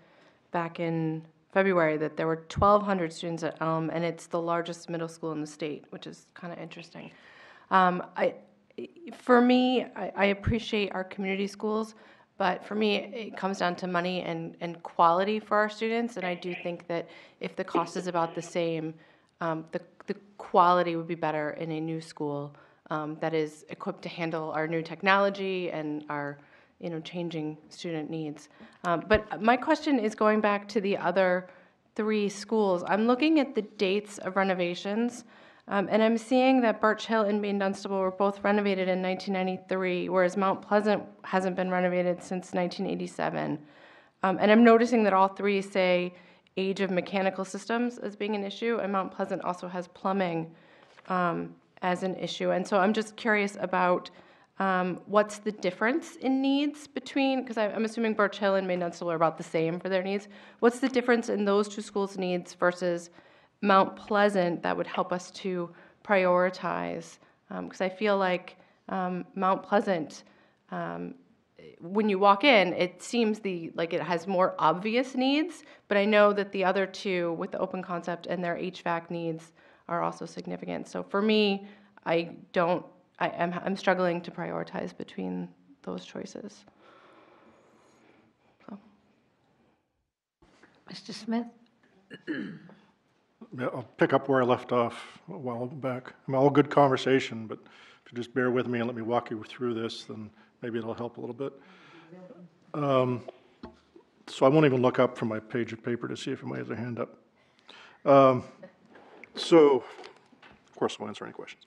back in February that there were 1,200 students at Elm, and it's the largest middle school in the state, which is kind of interesting. For me, I appreciate our community schools, but for me, it comes down to money and quality for our students, and I do think that if the cost is about the same, the quality would be better in a new school that is equipped to handle our new technology and our changing student needs. But my question is going back to the other 3 schools. I'm looking at the dates of renovations, and I'm seeing that Birch Hill and Maine Dunstable were both renovated in 1993, whereas Mount Pleasant hasn't been renovated since 1987. And I'm noticing that all 3 say age of mechanical systems as being an issue, and Mount Pleasant also has plumbing as an issue. And so I'm just curious about what's the difference in needs between, because I'm assuming Birch Hill and Maine Dunstable are about the same for their needs. What's the difference in those 2 schools' needs versus Mount Pleasant that would help us to prioritize? Because I feel like Mount Pleasant, when you walk in, it seems like it has more obvious needs, but I know that the other 2 with the open concept and their HVAC needs are also significant. So for me, I'm struggling to prioritize between those choices. So. Mr. Smith? Yeah, I'll pick up where I left off a while back. All good conversation, but if you just bear with me and let me walk you through this, then maybe it'll help a little bit. So I won't even look up from my page of paper to see if anybody has a hand up. So, of course, I'll answer any questions.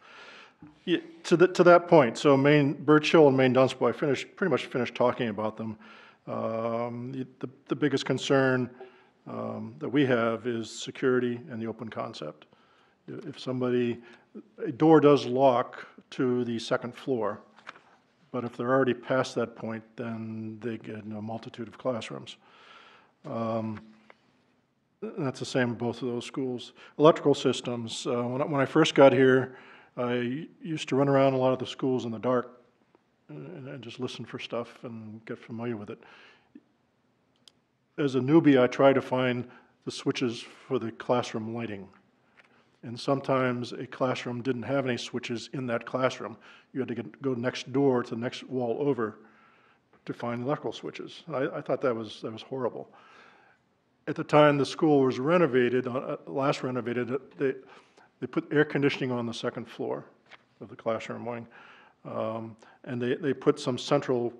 Yeah, to that point, so Birch Hill and Maine Dunstable, I pretty much finished talking about them. The biggest concern that we have is security and the open concept. If a door does lock to the 2nd floor, but if they're already past that point, then they get a multitude of classrooms. That's the same in both of those schools. Electrical systems, when I first got here, I used to run around a lot of the schools in the dark and just listen for stuff and get familiar with it. As a newbie, I tried to find the switches for the classroom lighting. And sometimes a classroom didn't have any switches in that classroom. You had to go next door to the next wall over to find electrical switches. I thought that was horrible. At the time the school was renovated, last renovated, they put air conditioning on the 2nd floor of the classroom wing. And they put some central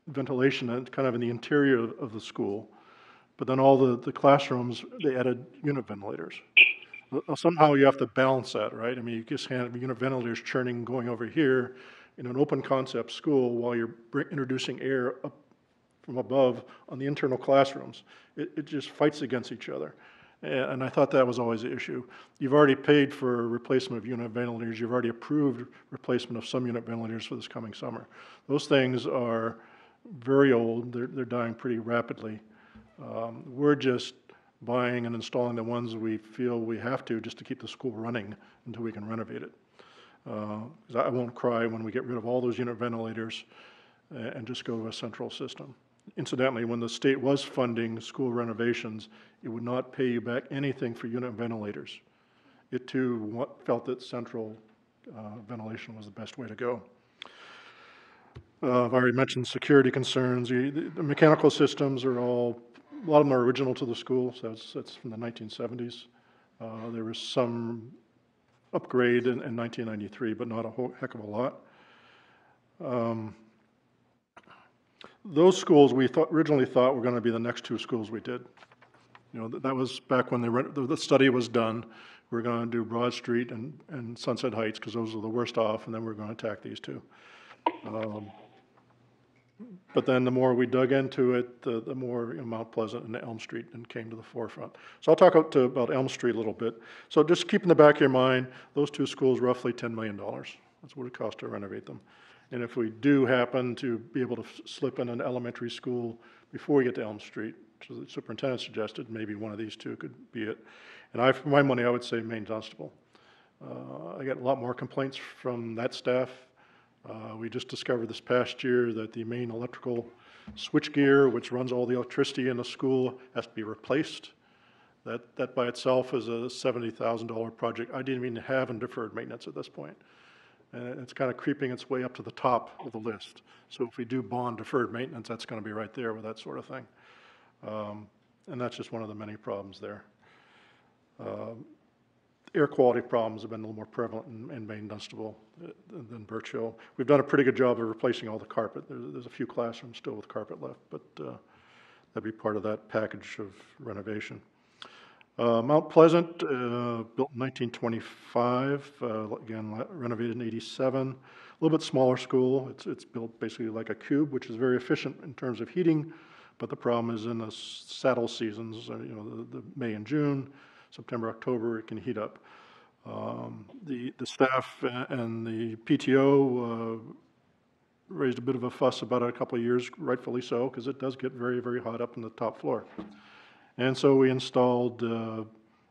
ventilation kind of in the interior of the school. But then all the classrooms, they added unit ventilators. Somehow you have to balance that, right? I mean, you just have unit ventilators churning, going over here in an open concept school while you're introducing air up from above on the internal classrooms. It just fights against each other. And I thought that was always the issue. You've already paid for replacement of unit ventilators. You've already approved replacement of some unit ventilators for this coming summer. Those things are very old. They're dying pretty rapidly. We're just buying and installing the ones we feel we have to just to keep the school running until we can renovate it. I won't cry when we get rid of all those unit ventilators and just go to a central system. Incidentally, when the state was funding school renovations, it would not pay you back anything for unit ventilators. It too felt that central ventilation was the best way to go. I've already mentioned security concerns. The mechanical systems are all, a lot of them are original to the school, so that's from the 1970s. There was some upgrade in 1993, but not a whole heck of a lot. Those schools we originally thought were going to be the next two schools we did. You know, that was back when the study was done. We were going to do Broad Street and Sunset Heights because those are the worst off, and then we were going to attack these two. But then the more we dug into it, the more Mount Pleasant and Elm Street and came to the forefront. So I'll talk about Elm Street a little bit. So just keep in the back of your mind, those two schools, roughly $10 million. That's what it cost to renovate them. And if we do happen to be able to slip in an elementary school before we get to Elm Street, which the superintendent suggested, maybe one of these two could be it. And for my money, I would say Maine Dunstable. I get a lot more complaints from that staff. We just discovered this past year that the main electrical switchgear, which runs all the electricity in the school, has to be replaced. That by itself is a $70,000 project I didn't even have in deferred maintenance at this point. And it's kind of creeping its way up to the top of the list. So if we do bond deferred maintenance, that's going to be right there with that sort of thing. And that's just one of the many problems there. Air quality problems have been a little more prevalent in Maine Dunstable than Birch Hill. We've done a pretty good job of replacing all the carpet. There's a few classrooms still with carpet left, but that'd be part of that package of renovation. Mount Pleasant, built in 1925, again renovated in 87. A little bit smaller school. It's built basically like a cube, which is very efficient in terms of heating, but the problem is in the saddle seasons, the May and June, September, October, it can heat up. The staff and the PTO raised a bit of a fuss about it a couple of years, rightfully so, because it does get very, very hot up in the top floor. And so we installed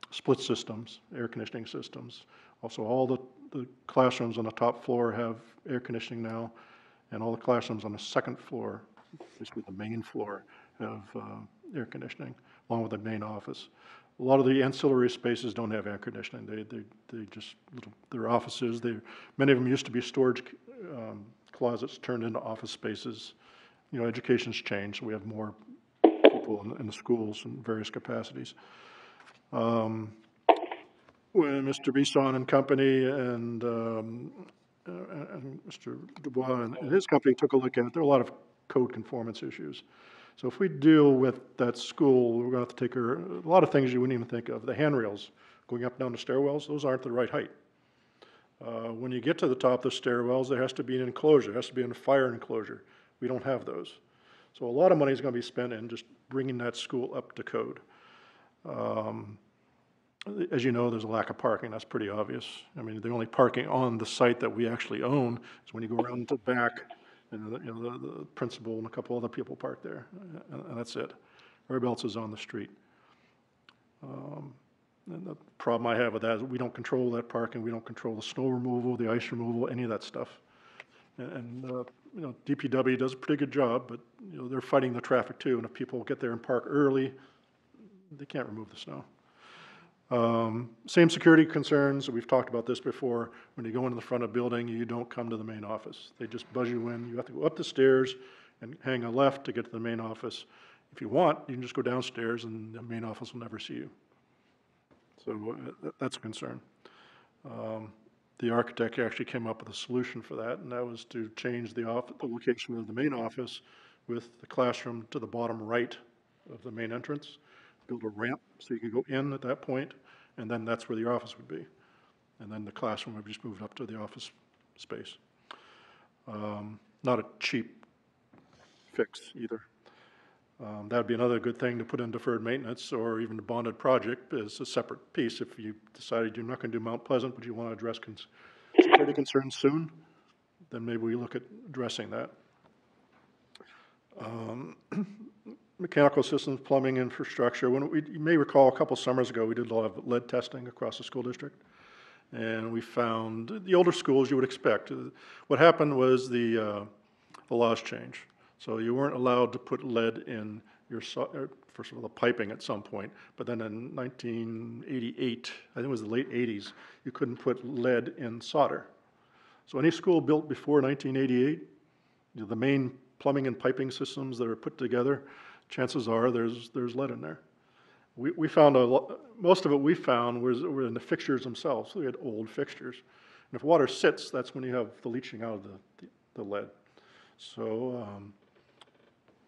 split systems, air conditioning systems. Also, all the classrooms on the top floor have air conditioning now, and all the classrooms on the second floor, basically the main floor, have air conditioning, along with the main office. A lot of the ancillary spaces don't have air conditioning. They just they're offices. Many of them used to be storage closets turned into office spaces. Education's changed. So we have more people in the schools in various capacities. When Mr. Bisson and company and Mr. Dubois and his company took a look at it, there are a lot of code conformance issues. So if we deal with that school, we're going to have to take a lot of things you wouldn't even think of. The handrails going up and down the stairwells, those aren't the right height. When you get to the top of the stairwells, there has to be an enclosure. There has to be a fire enclosure. We don't have those. So a lot of money is going to be spent in just bringing that school up to code. As you know, there's a lack of parking. That's pretty obvious. I mean, the only parking on the site that we actually own is when you go around the back, and the principal and a couple other people park there, and that's it. Everybody else is on the street. And the problem I have with that is we don't control that parking. We don't control the snow removal, the ice removal, any of that stuff. And DPW does a pretty good job, but they're fighting the traffic too. And if people get there and park early, they can't remove the snow. Same security concerns. We've talked about this before. When you go into the front of the building, you don't come to the main office. They just buzz you in. You have to go up the stairs and hang a left to get to the main office. If you want, you can just go downstairs and the main office will never see you. So that's a concern. The architect actually came up with a solution for that, and that was to change the location of the main office with the classroom to the bottom right of the main entrance, build a ramp so you could go in at that point, and then that's where the office would be. And then the classroom would just move up to the office space. Not a cheap fix either. That would be another good thing to put in deferred maintenance or even a bonded project as a separate piece. If you decided you're not going to do Mount Pleasant, but you want to address security concerns soon, then maybe we look at addressing that. Mechanical systems, plumbing, infrastructure. You may recall a couple summers ago, we did a lot of lead testing across the school district. And we found the older schools you would expect. What happened was the laws changed. So you weren't allowed to put lead in your, first of all, the piping at some point, but then in 1988, I think it was the late 80s, you couldn't put lead in solder. So any school built before 1988, the main plumbing and piping systems that are put together, chances are there's lead in there. We found most of it we found were in the fixtures themselves. So we had old fixtures. And if water sits, that's when you have the leaching out of the lead. So,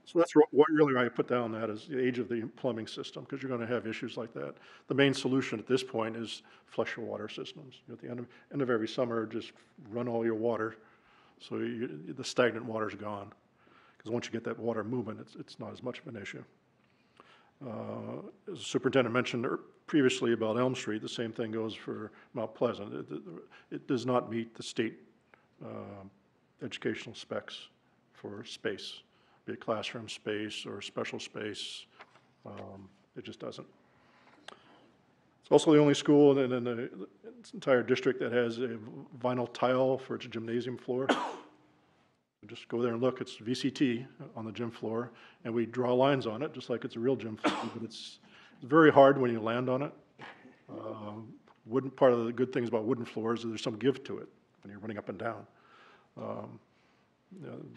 so that's what really I put down that is the age of the plumbing system, because you're going to have issues like that. The main solution at this point is flush your water systems. At the end of every summer, just run all your water, so the stagnant water is gone. Because once you get that water movement, it's not as much of an issue. As the superintendent mentioned previously about Elm Street, the same thing goes for Mount Pleasant. It does not meet the state educational specs for space, be it classroom space or special space. It just doesn't. It's also the only school in the entire district that has a vinyl tile for its gymnasium floor. Just go there and look. It's VCT on the gym floor, and we draw lines on it just like it's a real gym floor, but it's very hard when you land on it. Part of the good things about wooden floors is there's some give to it when you're running up and down.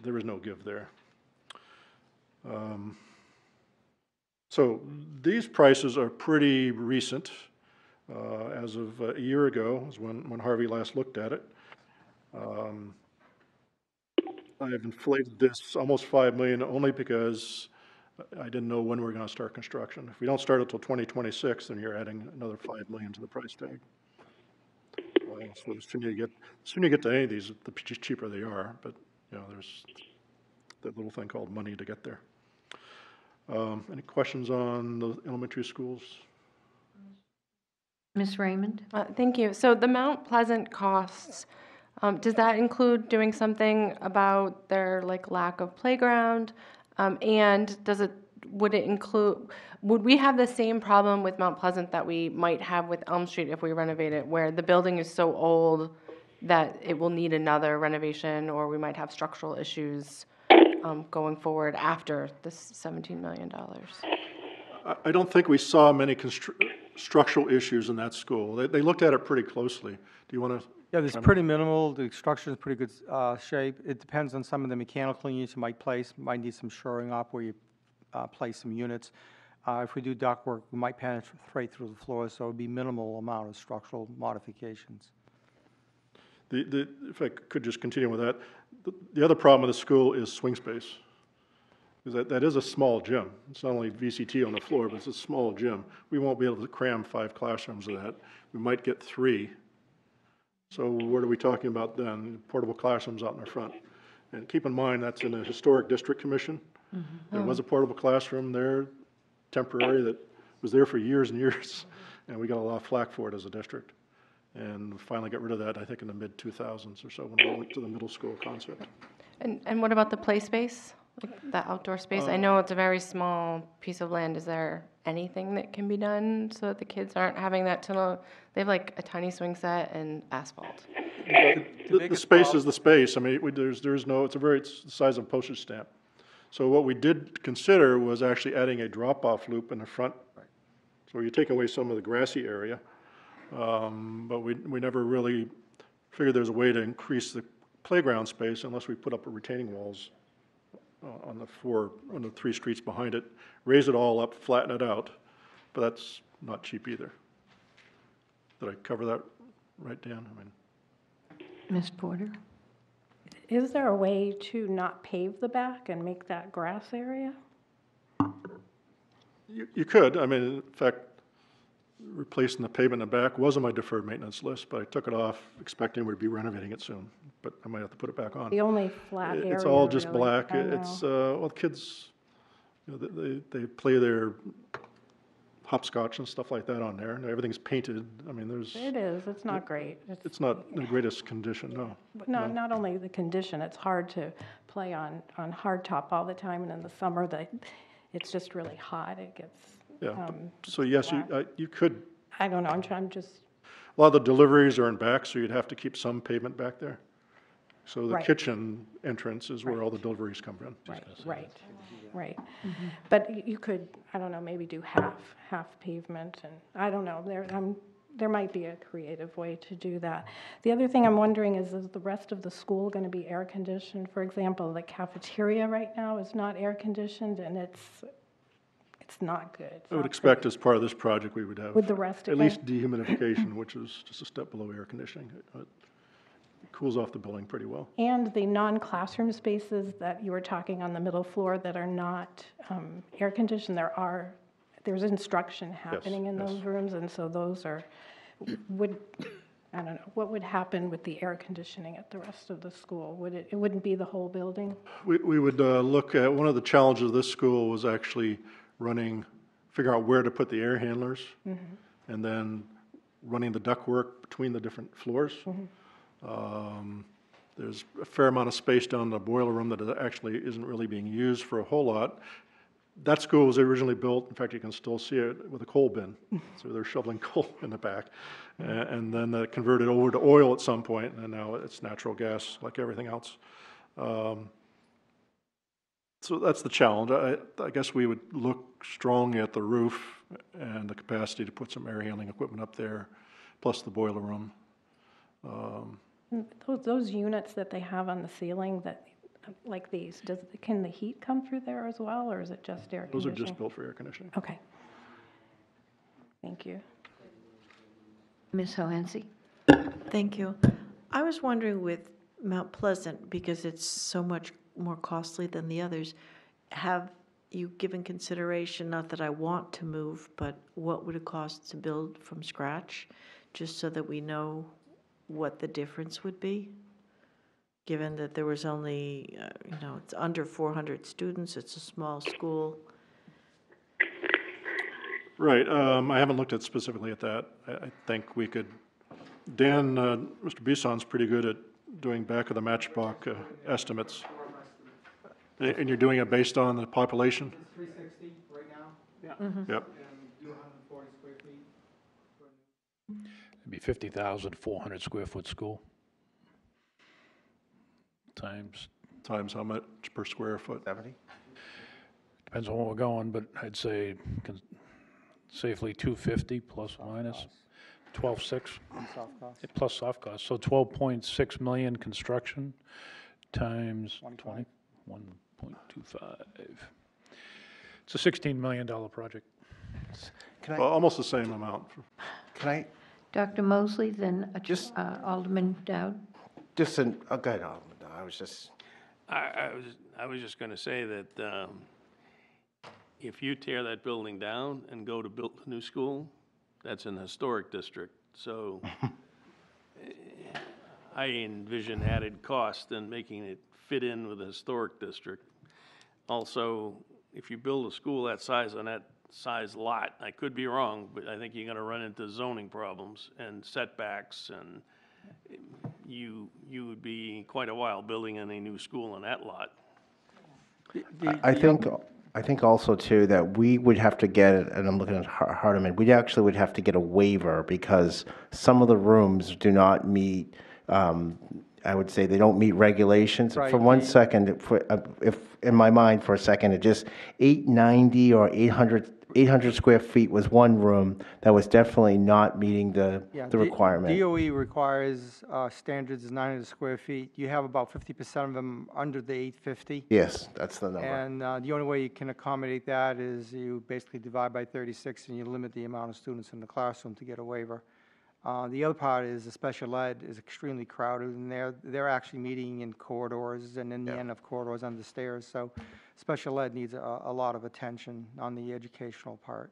There is no give there. So these prices are pretty recent. As of a year ago is when Harvey last looked at it. I've inflated this almost $5 million only because I didn't know when we were going to start construction. If we don't start until 2026, then you're adding another $5 million to the price tag. So the sooner you get to any of these, the cheaper they are. But there's that little thing called money to get there. Any questions on the elementary schools? Ms. Raymond? Thank you. So the Mount Pleasant costs, does that include doing something about their lack of playground? And would we have the same problem with Mount Pleasant that we might have with Elm Street if we renovate it, where the building is so old that it will need another renovation, or we might have structural issues going forward after this $17 million? I don't think we saw many structural issues in that school. They looked at it pretty closely. Do you want to? Yeah, it's pretty minimal. The structure is pretty good shape. It depends on some of the mechanical units you might place. Might need some shoring up where you place some units. If we do ductwork, we might penetrate through the floor, so it would be minimal amount of structural modifications. If I could just continue with that, the other problem with the school is swing space. Because that is a small gym. It's not only VCT on the floor, but it's a small gym. We won't be able to cram 5 classrooms of that. We might get 3. So what are we talking about then? Portable classrooms out in the front. And keep in mind, that's in the Historic District Commission. Mm-hmm. There was a portable classroom there, temporary, that was there for years and years. And we got a lot of flack for it as a district. And finally got rid of that, I think, in the mid-2000s or so when we went to the middle school concept. And what about the play space? The outdoor space? I know it's a very small piece of land. Is there anything that can be done so that the kids aren't having that tunnel? They have a tiny swing set and asphalt. The space is the space. I mean, there's no, it's the size of a postage stamp. So what we did consider was actually adding a drop-off loop in the front. So you're taking away some of the grassy area. But we never really figured there's a way to increase the playground space unless we put up retaining walls on the 3 streets behind it, raise it all up, flatten it out, but that's not cheap either. Did I cover that right, Dan? Ms. Porter? Is there a way to not pave the back and make that grass area? You could. I mean, in fact, replacing the pavement in the back was on my deferred maintenance list, but I took it off expecting we'd be renovating it soon. But I might have to put it back on. The only flat area. It's all just really. black. It's well, kids, they play their hopscotch and stuff like that on there, and everything's painted. I mean, It is. It's not great. It's not the greatest condition, no. No, not only the condition. It's hard to play on hardtop all the time, and in the summer, it's just really hot. It gets. Yeah. So yes, you could. I don't know. I'm just. A lot of the deliveries are in back, so you'd have to keep some pavement back there. So the kitchen entrance is where all the deliveries come in. Right. Mm-hmm. But you could, I don't know, maybe do half pavement, and I don't know. there might be a creative way to do that. The other thing I'm wondering is the rest of the school going to be air conditioned? For example, the cafeteria right now is not air conditioned, and it's not good. It's I would not expect as part of this project, we would have With the rest at again? least dehumidification, which is just a step below air conditioning. It cools off the building pretty well. And the non-classroom spaces that you were talking on the middle floor that are not air conditioned, there's instruction happening in those rooms, and so those I don't know, what would happen with the air conditioning at the rest of the school? It wouldn't be the whole building? We would look at, one of the challenges of this school was actually figure out where to put the air handlers, and then running the ductwork between the different floors. There's a fair amount of space down in the boiler room that actually isn't really being used for a whole lot. That school was originally built, in fact, you can still see it with a coal bin. So they're shoveling coal in the back. And then converted over to oil at some point, and now it's natural gas like everything else. So that's the challenge. I guess we would look strongly at the roof and the capacity to put some air handling equipment up there, plus the boiler room. Those units that they have on the ceiling like these, can the heat come through there as well, or is it just air Those conditioning? are just built for air conditioning. Okay. Thank you. Ms. Hohensee? Thank you. I was wondering with Mount Pleasant, because it's so much more costly than the others, have you given consideration, not that I want to move, but what would it cost to build from scratch, just so that we know what the difference would be? Given that there was only, it's under 400 students, it's a small school. Right. I haven't looked at specifically at that. I think we could, Mr. Bison's pretty good at doing back of the matchbox estimates. And you're doing it based on the population? It's 360 right now. Yeah. Yep. And 240 square feet. It'd be 50,400 square foot school. Times How much per square foot? 70? Depends on where we're going, but I'd say safely 250 plus or minus 12.6 Soft cost. plus soft costs. So 12.6 million construction times 20, 1.25. It's a $16 million project. Can Almost the same amount. I, Dr. Mosley, then Alderman Dowd? go ahead, Alderman. I was just, I was just going to say that if you tear that building down and go to build a new school, that's an historic district. So I envision added cost in making it fit in with a historic district. Also, if you build a school that size on that size lot, I could be wrong, but I think you're going to run into zoning problems and setbacks, and you would be quite a while building in a new school on that lot. I think also too that we would have to get, and I'm looking at Hardeman, we actually would have to get a waiver because some of the rooms do not meet, I would say they don't meet regulations. Right. For 1 second, if in my mind for a second, it just 890 or 800 square feet was one room that was definitely not meeting the requirement. DOE requires standards is 900 square feet. You have about 50% of them under the 850. Yes, that's the number. And the only way you can accommodate that is you basically divide by 36 and you limit the amount of students in the classroom to get a waiver. The other part is the special ed is extremely crowded, and they're actually meeting in corridors and in the end of corridors under stairs. So special ed needs a lot of attention on the educational part.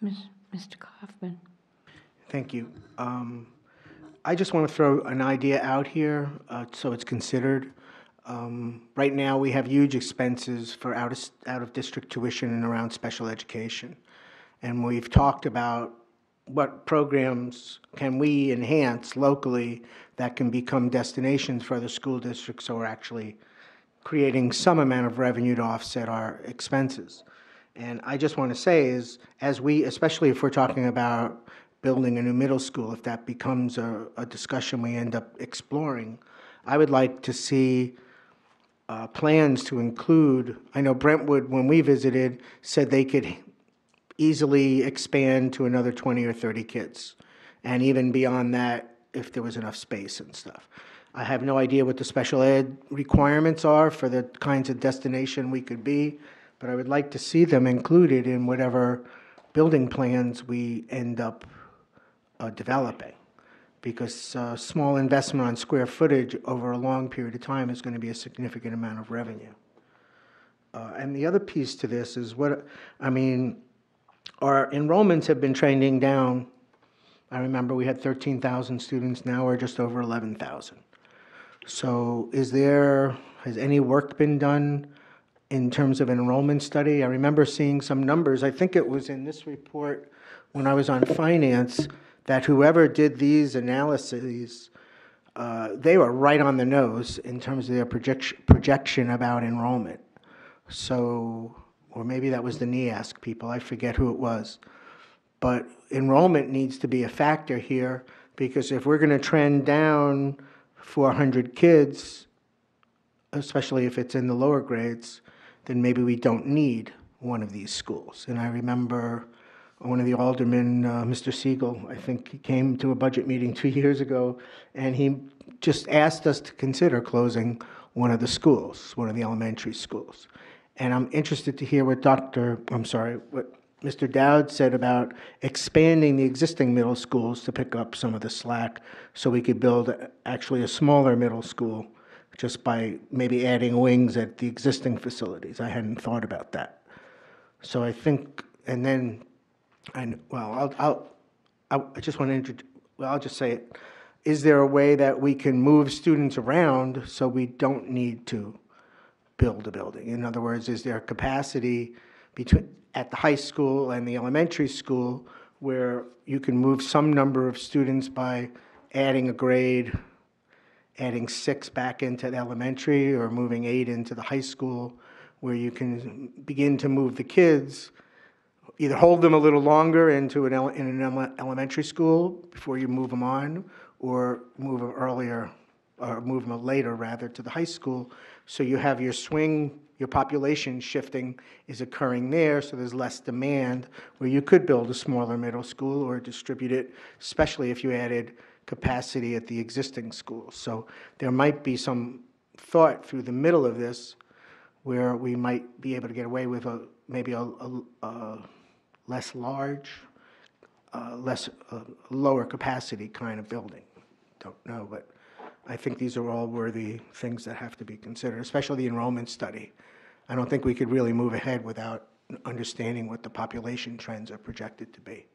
Mr. Kaufman? Thank you. I just want to throw an idea out here so it's considered. Right now, we have huge expenses for out-of-district tuition and around special education. And we've talked about what programs can we enhance locally that can become destinations for other school districts, so we're actually creating some amount of revenue to offset our expenses. And I just want to say is, especially if we're talking about building a new middle school, if that becomes a discussion we end up exploring, I would like to see plans to include, I know Brentwood, when we visited, said they could easily expand to another 20 or 30 kids. And even beyond that, if there was enough space and stuff. I have no idea what the special ed requirements are for the kinds of destination we could be, but I would like to see them included in whatever building plans we end up developing. Because small investment on square footage over a long period of time is going to be a significant amount of revenue. And the other piece to this is our enrollments have been trending down. I remember we had 13,000 students, now we're just over 11,000. So has any work been done in terms of an enrollment study? I remember seeing some numbers, I think it was in this report when I was on finance, that whoever did these analyses, they were right on the nose in terms of their projection about enrollment. So, or maybe that was the NEASC people, I forget who it was. But enrollment needs to be a factor here, because if we're going to trend down 400 kids, especially if it's in the lower grades, then maybe we don't need one of these schools. And I remember one of the aldermen, Mr. Siegel, I think he came to a budget meeting 2 years ago, and he just asked us to consider closing one of the schools, one of the elementary schools. And I'm interested to hear what what Mr. Dowd said about expanding the existing middle schools to pick up some of the slack so we could build actually a smaller middle school just by maybe adding wings at the existing facilities. I hadn't thought about that. So I think, and then, I'll just say it. Is there a way that we can move students around so we don't need to build a building? In other words, is there capacity at the high school and the elementary school where you can move some number of students by adding a grade, adding 6 back into the elementary, or moving 8 into the high school, where you can begin to move the kids, either hold them a little longer in an elementary school before you move them on, or move them earlier, or move them later rather to the high school, so you have your swing, your population shifting is occurring there, so there's less demand, where you could build a smaller middle school or distribute it, especially if you added capacity at the existing schools. So there might be some thought through the middle of this where we might be able to get away with maybe a less large, lower capacity kind of building. Don't know, but I think these are all worthy things that have to be considered, especially the enrollment study. I don't think we could really move ahead without understanding what the population trends are projected to be.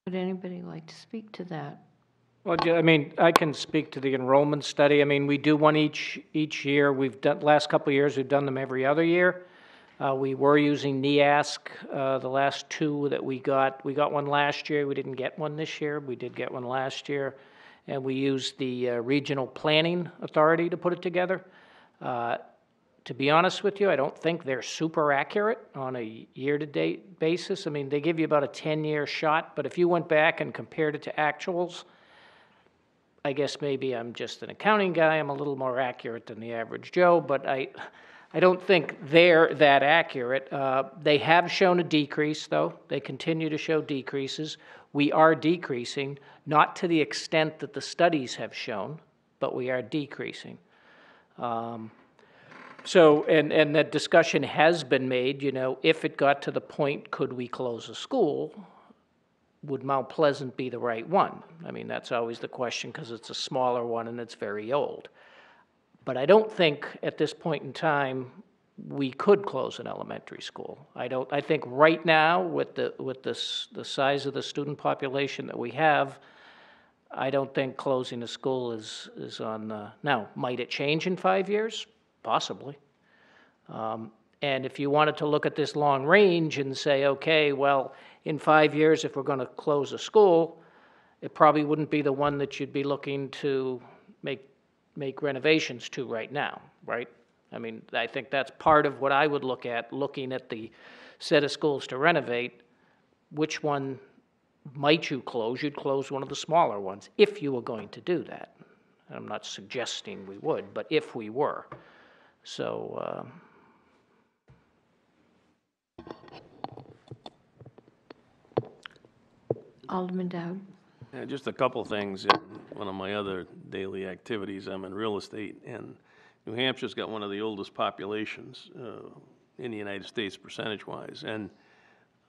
Would anybody like to speak to that? Well, I can speak to the enrollment study. We do one each year. Last couple of years, we've done them every other year. We were using NEASC the last 2 that we got. We got one last year. We didn't get one this year. We did get one last year. And we used the Regional Planning Authority to put it together. To be honest with you, I don't think they're super accurate on a year-to-date basis. They give you about a 10-year shot, but if you went back and compared it to actuals, I guess maybe I'm just an accounting guy. I'm a little more accurate than the average Joe, but I don't think they're that accurate. They have shown a decrease, though. They continue to show decreases. We are decreasing, not to the extent that the studies have shown, but we are decreasing. So, and that discussion has been made, if it got to the point, could we close a school? Would Mount Pleasant be the right one? That's always the question, because it's a smaller one and it's very old. But I don't think at this point in time we could close an elementary school. I think right now, with the size of the student population that we have, I don't think closing a school is on the... Now, might it change in 5 years? Possibly. And if you wanted to look at this long range and say, okay, well, in 5 years, if we're going to close a school, it probably wouldn't be the one that you'd be looking to make renovations to right now, right? I think that's part of what I would look at, looking at the set of schools to renovate. Which one might you close? You'd close one of the smaller ones, if you were going to do that. I'm not suggesting we would, but if we were. So Alderman Dowd. Yeah, just a couple things. In one of my other daily activities, I'm in real estate, and New Hampshire's got one of the oldest populations in the United States percentage-wise, and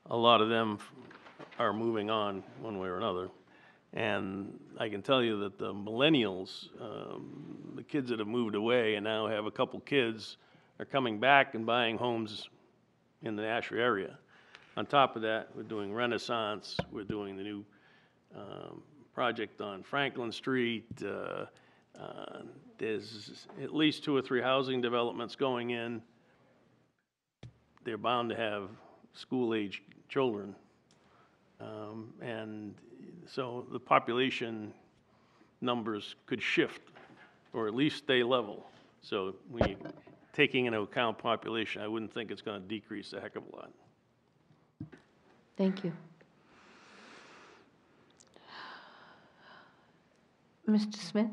a lot of them are moving on one way or another. And I can tell you that the millennials, the kids that have moved away and now have a couple kids, are coming back and buying homes in the Nashua area. On top of that, we're doing Renaissance, we're doing the new project on Franklin Street. There's at least 2 or 3 housing developments going in. They're bound to have school-age children. And so the population numbers could shift, or at least stay level. So when you're taking into account population, I wouldn't think it's going to decrease a heck of a lot. Thank you. Mr. Smith?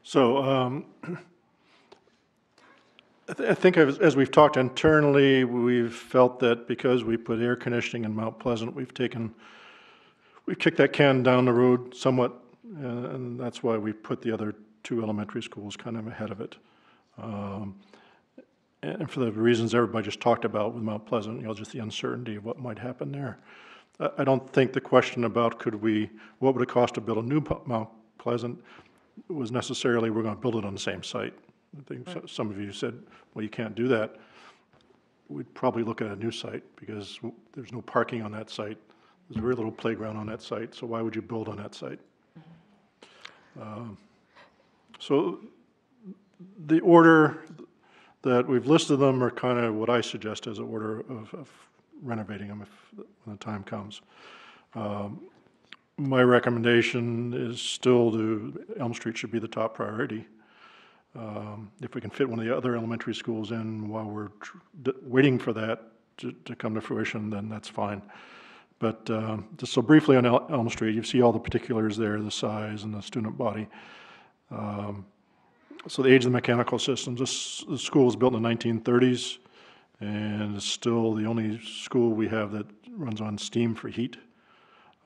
So I think as we've talked internally, we've felt that because we put air conditioning in Mount Pleasant, we've kicked that can down the road somewhat, and that's why we put the other 2 elementary schools kind of ahead of it. And for the reasons everybody just talked about with Mount Pleasant, just the uncertainty of what might happen there. I don't think the question about what would it cost to build a new Mount Pleasant was necessarily we're going to build it on the same site. I think some of you said, well, you can't do that. We'd probably look at a new site because there's no parking on that site. There's very little playground on that site, so why would you build on that site? So the order that we've listed them are kind of what I suggest as an order of renovating them when the time comes. My recommendation is still Elm Street should be the top priority. If we can fit one of the other elementary schools in while we're waiting for that to come to fruition, then that's fine. But just so briefly on Elm Street, you see all the particulars there, the size and the student body. So the age of the mechanical systems, the school was built in the 1930s, and it's still the only school we have that runs on steam for heat.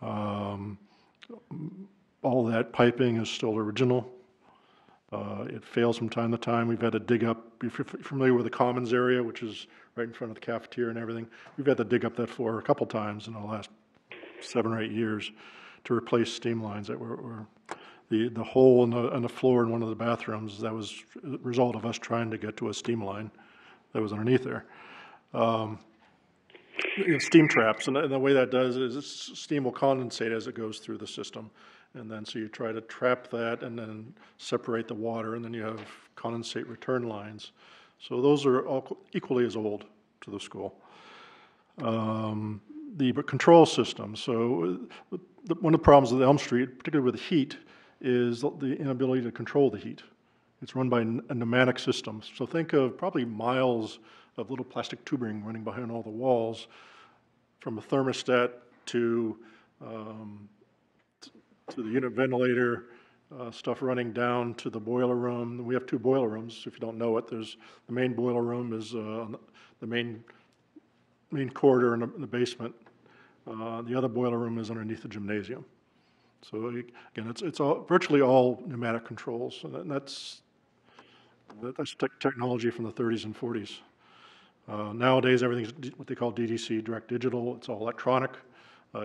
All that piping is still original. It fails from time to time. We've had to dig up, if you're familiar with the commons area, which is right in front of the cafeteria and everything, we've had to dig up that floor a couple times in the last 7 or 8 years to replace steam lines that were the hole in the floor in one of the bathrooms. That was a result of us trying to get to a steam line that was underneath there. Steam traps, and the way that does is steam will condensate as it goes through the system. And then so you try to trap that and then separate the water, and then you have condensate return lines. So those are all equally as old to the school. The control system. So one of the problems with Elm Street, particularly with heat, is the inability to control the heat. It's run by a pneumatic system. So think of probably miles of little plastic tubing running behind all the walls, from a thermostat to the unit ventilator, stuff running down to the boiler room. We have 2 boiler rooms, if you don't know it. There's the main boiler room is the main corridor in the basement. The other boiler room is underneath the gymnasium. So again, it's virtually all pneumatic controls, and that's technology from the 30s and 40s. Nowadays, everything's what they call DDC, direct digital. It's all electronic.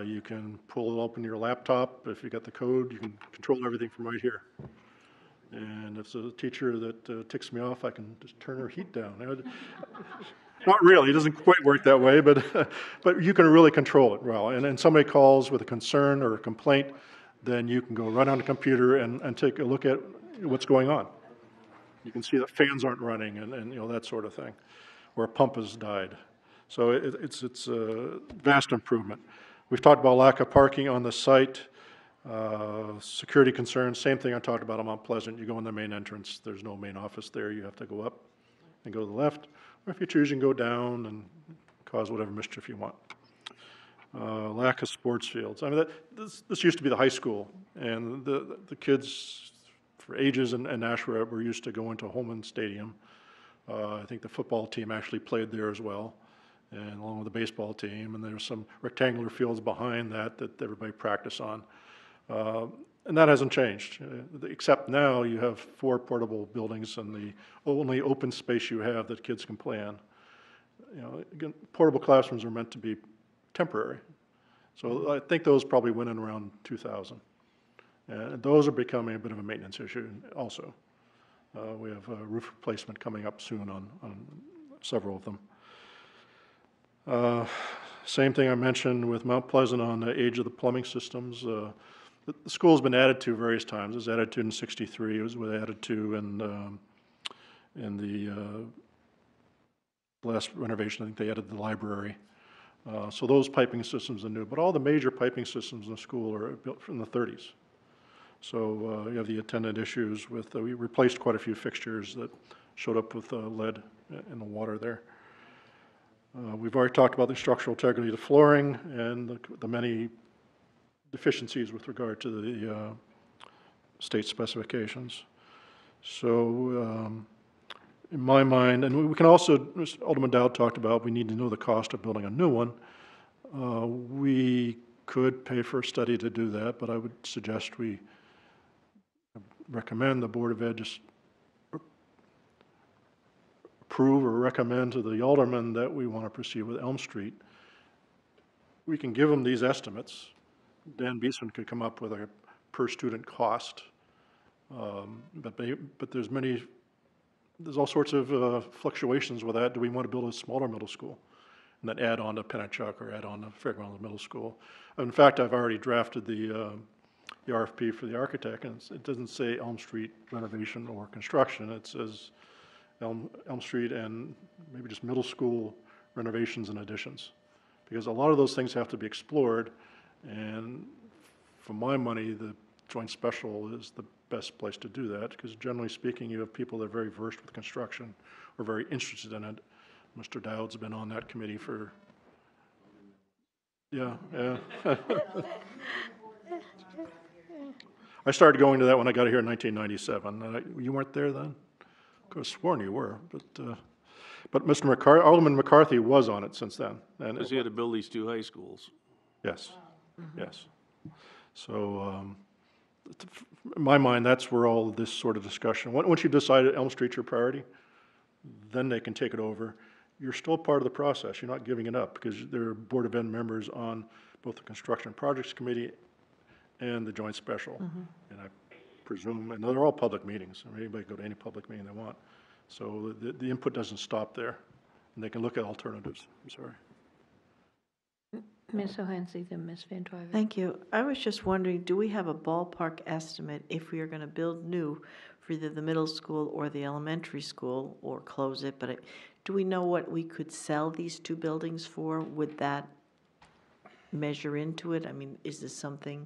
You can pull it open your laptop. If you got the code, you can control everything from right here. And if it's a teacher that ticks me off, I can just turn her heat down. Not really, it doesn't quite work that way, but you can really control it well. And somebody calls with a concern or a complaint, then you can go right on the computer and take a look at what's going on. You can see that fans aren't running and that sort of thing, or a pump has died. So it's a vast improvement. We've talked about lack of parking on the site, security concerns, same thing I talked about on Mount Pleasant. You go in the main entrance, there's no main office there, you have to go up and go to the left, or if you choose, you can go down and cause whatever mischief you want. Lack of sports fields. I mean, this used to be the high school, and the kids for ages in Nashua were used to going to Holman Stadium. I think the football team actually played there as well. and along with the baseball team, and there's some rectangular fields behind that everybody practice on. And that hasn't changed, except now you have 4 portable buildings and the only open space you have that kids can play in. You know, again, portable classrooms are meant to be temporary. So I think those probably went in around 2000. And those are becoming a bit of a maintenance issue also. We have a roof replacement coming up soon on several of them. Same thing I mentioned with Mount Pleasant on the age of the plumbing systems. The school's been added to various times. It was added to in '63. It was added to in the last renovation. I think they added the library. So those piping systems are new. But all the major piping systems in the school are built from the '30s. So you have the attendant issues with, we replaced quite a few fixtures that showed up with lead in the water there. We've already talked about the structural integrity of the flooring and the many deficiencies with regard to the state specifications. So in my mind, and we can also, as Alderman Dowd talked about, we need to know the cost of building a new one. We could pay for a study to do that, but I would suggest we recommend the Board of Ed just approve or recommend to the alderman that we want to proceed with Elm Street. We can give them these estimates. Dan Beeson could come up with a per student cost, but there's all sorts of fluctuations with that. Do we want to build a smaller middle school and then add on to Pennachuck or add on to Fairgrounds Middle School? In fact, I've already drafted the RFP for the architect, and it doesn't say Elm Street renovation or construction. It says Elm Street and maybe just middle school renovations and additions, because a lot of those things have to be explored, and for my money, the joint special is the best place to do that, because generally speaking, you have people that are very versed with construction or very interested in it. Mr. Dowd's been on that committee for, yeah. I started going to that when I got here in 1997. You weren't there then? I could have sworn you were, but Mr. McCarthy, Alderman McCarthy was on it since then. Because he had to build these 2 high schools. Yes, yes. So, in my mind, that's where all of this sort of discussion, once you decide Elm Street's your priority, then they can take it over. You're still part of the process. You're not giving it up, because there are Board of Ed members on both the Construction Projects Committee and the Joint Special. And I presume, and they're all public meetings. I mean, anybody can go to any public meeting they want. So the input doesn't stop there, and they can look at alternatives. I'm sorry. Ms. O'Hensley, then Ms. Van Twyver. Thank you. I was just wondering, do we have a ballpark estimate if we are going to build new for either the middle school or the elementary school, or close it, but do we know what we could sell these 2 buildings for? Would that measure into it? I mean, is this something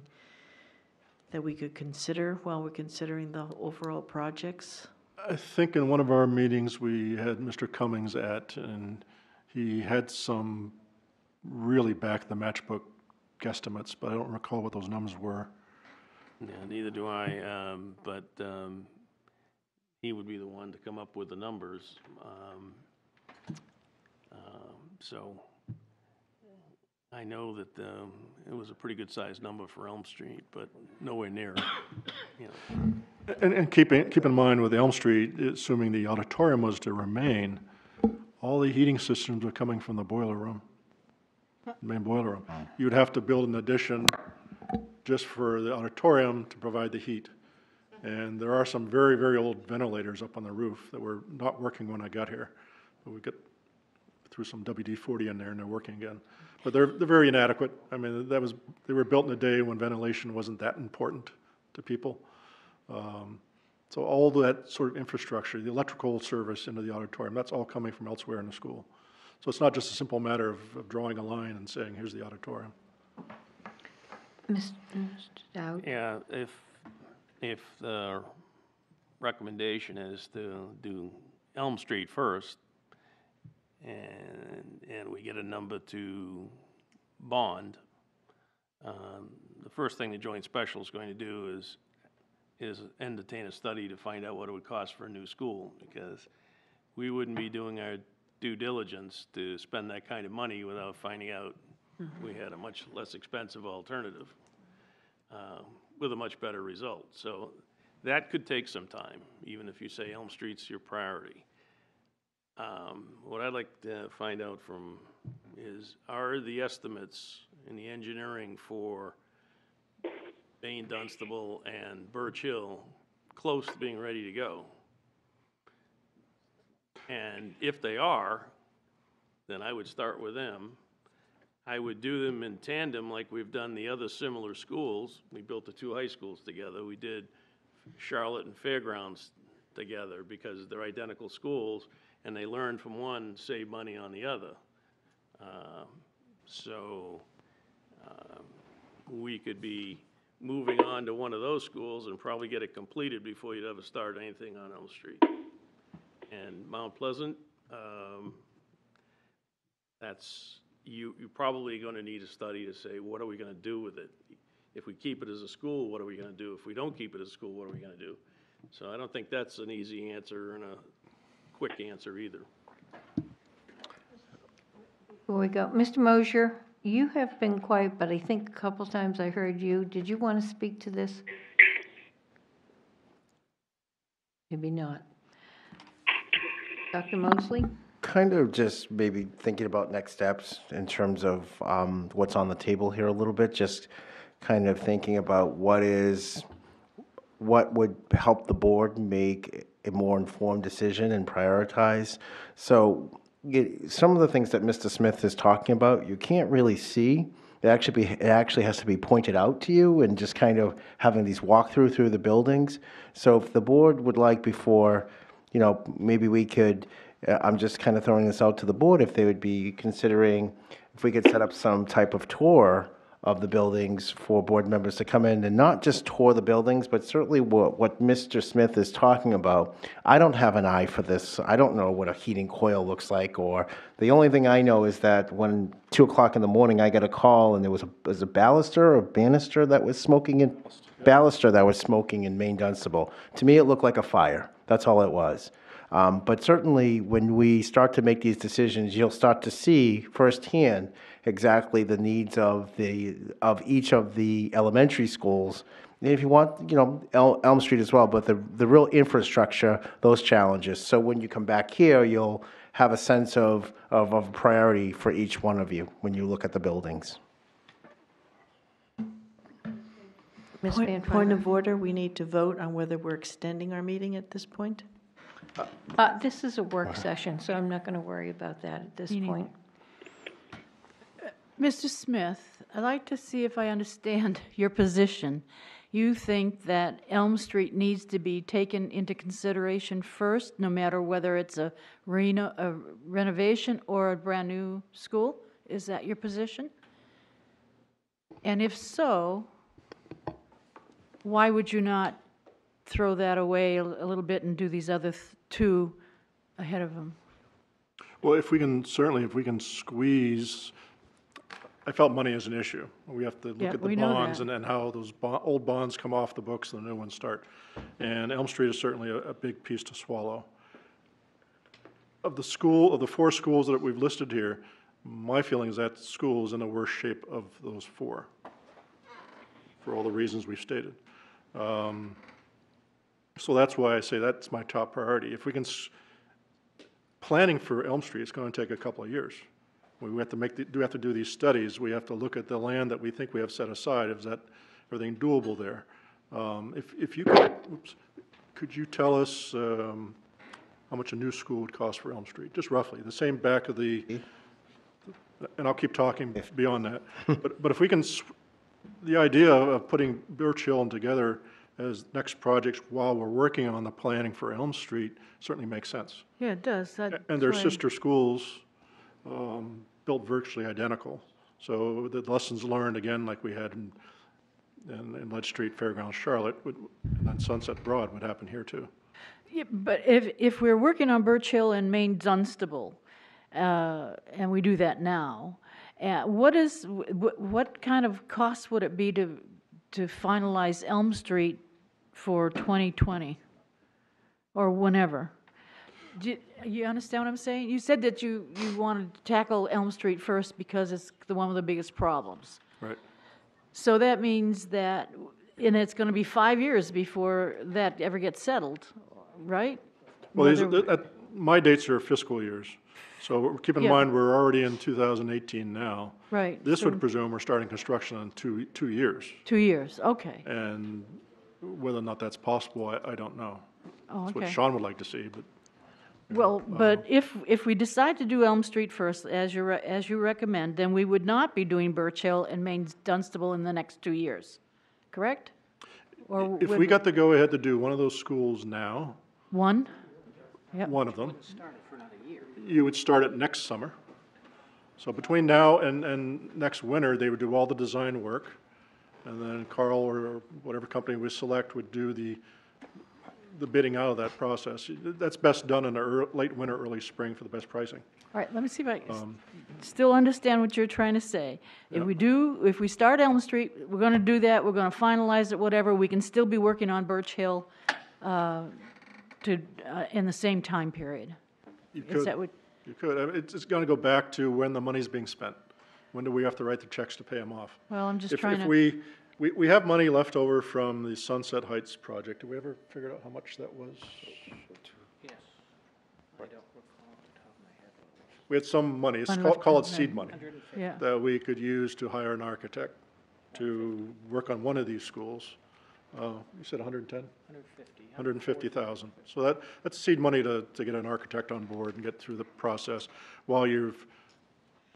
that we could consider while we're considering the overall projects? I think in one of our meetings we had Mr. Cummings at, and he had some really back the matchbook guesstimates, but I don't recall what those numbers were. Yeah, neither do I, but he would be the one to come up with the numbers. So I know that it was a pretty good sized number for Elm Street, but nowhere near, you know. And keep in mind with Elm Street, assuming the auditorium was to remain, all the heating systems are coming from the boiler room, main boiler room. You would have to build an addition just for the auditorium to provide the heat. And there are some very, very old ventilators up on the roof that were not working when I got here. But we threw some WD-40 in there and they're working again. But they're very inadequate. I mean, they were built in a day when ventilation wasn't that important to people. So all that sort of infrastructure, the electrical service into the auditorium, that's all coming from elsewhere in the school. So it's not just a simple matter of drawing a line and saying, here's the auditorium. Mr. Dowd? Yeah, if the recommendation is to do Elm Street first, and we get a number to bond, the first thing the Joint Special is going to do is entertain a study to find out what it would cost for a new school, because we wouldn't be doing our due diligence to spend that kind of money without finding out we had a much less expensive alternative with a much better result. So that could take some time, even if you say Elm Street's your priority. What I'd like to find out from is, are the estimates in the engineering for Maine, Dunstable, and Birch Hill close to being ready to go? And if they are, then I would start with them. I would do them in tandem like we've done the other similar schools. We built the two high schools together. We did Charlotte and Fairgrounds together because they're identical schools, and they learn from one, save money on the other. We could be moving on to one of those schools and probably get it completed before you'd ever start anything on Elm Street. And Mount Pleasant, you're probably going to need a study to say, what are we going to do with it? If we keep it as a school, what are we going to do? If we don't keep it as a school, what are we going to do? So I don't think that's an easy answer and a quick answer either. Here we go. Mr. Mosier, you have been quiet, but I think a couple times I heard you. Did you want to speak to this? Maybe not. Dr. Mosley? Kind of just maybe thinking about next steps in terms of what's on the table here a little bit, just kind of thinking about what would help the board make a more informed decision and prioritize. So some of the things that Mr. Smith is talking about, you can't really see. It actually has to be pointed out to you, and just kind of having these walkthrough through the buildings. So if the board would like, before, maybe we could, I'm just kind of throwing this out to the board, if they would be considering if we could set up some type of tour of the buildings for board members to come in and not just tour the buildings, but certainly what Mr. Smith is talking about. I don't have an eye for this. I don't know what a heating coil looks like, or the only thing I know is that when 2 o'clock in the morning I got a call and there was a baluster or banister that was smoking in Maine Dunstable. To me, it looked like a fire. That's all it was. But certainly when we start to make these decisions, you'll start to see firsthand exactly the needs of each of the elementary schools. And if you want, Elm Street as well, but the real infrastructure, those challenges. So when you come back here, you'll have a sense of priority for each one of you when you look at the buildings. Point of order, we need to vote on whether we're extending our meeting at this point? This is a work session, so I'm not going to worry about that at this point. Mr. Smith, I'd like to see if I understand your position. You think that Elm Street needs to be taken into consideration first, no matter whether it's a renovation or a brand-new school? Is that your position? And if so, why would you not throw that away a little bit and do these other two ahead of them? Well, if we can squeeze, I felt money is an issue. We have to look at the bonds and how those old bonds come off the books and the new ones start. And Elm Street is certainly a big piece to swallow. Of the 4 schools that we've listed here, my feeling is that school is in the worst shape of those 4, for all the reasons we've stated. So that's why I say that's my top priority. If we can, planning for Elm Street is going to take a couple of years. We have to do these studies. We have to look at the land that we think we have set aside. Is that everything doable there? If you could you tell us how much a new school would cost for Elm Street, just roughly, the same back of the, and I'll keep talking beyond that. But if we can, the idea of putting Birch Hill together as next projects while we're working on the planning for Elm Street certainly makes sense. Yeah, it does. And their sister schools built virtually identical. So the lessons learned, again, like we had in Lead Street, Fairgrounds, Charlotte, and then Sunset Broad would happen here too. Yeah, but if we're working on Birch Hill and Maine Dunstable, and we do that now, what kind of cost would it be to finalize Elm Street for 2020 or whenever? You understand what I'm saying? You said that you wanted to tackle Elm Street first because it's the one with the biggest problems. Right. So that means that, and it's going to be 5 years before that ever gets settled, right? Well, Whether- my dates are fiscal years. So keep in Yeah. mind, we're already in 2018 now. Right. This so would presume we're starting construction in 2 years. 2 years, okay. And whether or not that's possible, I don't know. Oh, That's what okay. Sean would like to see, but Well, but if we decide to do Elm Street first, as you recommend, then we would not be doing Birch Hill and Main Dunstable in the next 2 years, correct? Or if would we got the go-ahead to do one of those schools now, one? Yep. one of them, you would start it next summer. So between now and next winter, they would do all the design work, and then Carl or whatever company we select would do the bidding out of that process. That's best done in the late winter, early spring for the best pricing. All right, let me see if I still understand what you're trying to say. If we start Elm Street, we're going to do that, we're going to finalize it, whatever, we can still be working on Birch Hill in the same time period. You Is could. that what? You could. I mean, it's going to go back to when the money's being spent. When do we have to write the checks to pay them off? Well, I'm just If trying to. we have money left over from the Sunset Heights project. Did we ever figure out how much that was? Yes. I don't recall off the top of my head. We had some money, Fund left call it over. seed money, Yeah. that we could use to hire an architect to work on one of these schools. You said 110? 150,000. So that's seed money to get an architect on board and get through the process while you've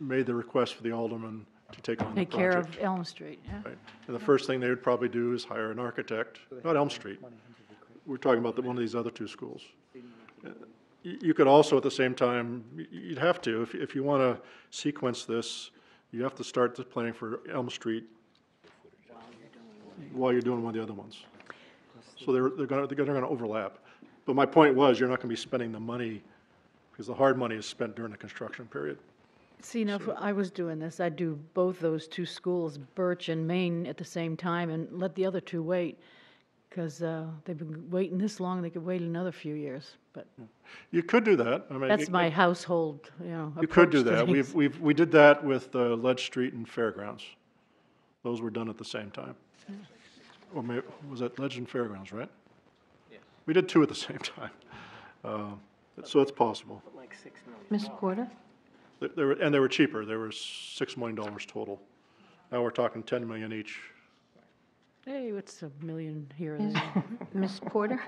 made the request for the alderman to take on the Take care project. of Elm Street, yeah. Right. And the first thing they would probably do is hire an architect, not Elm Street. We're talking about one of these other two schools. You could also, at the same time, you'd have to, if you want to sequence this, you have to start the planning for Elm Street while you're doing one of the other ones. So they're going to overlap. But my point was, you're not going to be spending the money, because the hard money is spent during the construction period. See, now, if I was doing this, I'd do both those two schools, Birch and Maine, at the same time, and let the other two wait, because they've been waiting this long, they could wait another few years, but You could do that. I mean, that's my household, You could do approach to that. things. We did that with Ledge Street and Fairgrounds. Those were done at the same time. Or maybe, was that Ledge and Fairgrounds, right? Yes. We did two at the same time. So it's possible. Like 6 million. Ms. Porter? And they were cheaper. They were $6 million total. Now we're talking 10 million each. Hey, what's $1 million here? Ms. Ms. Porter?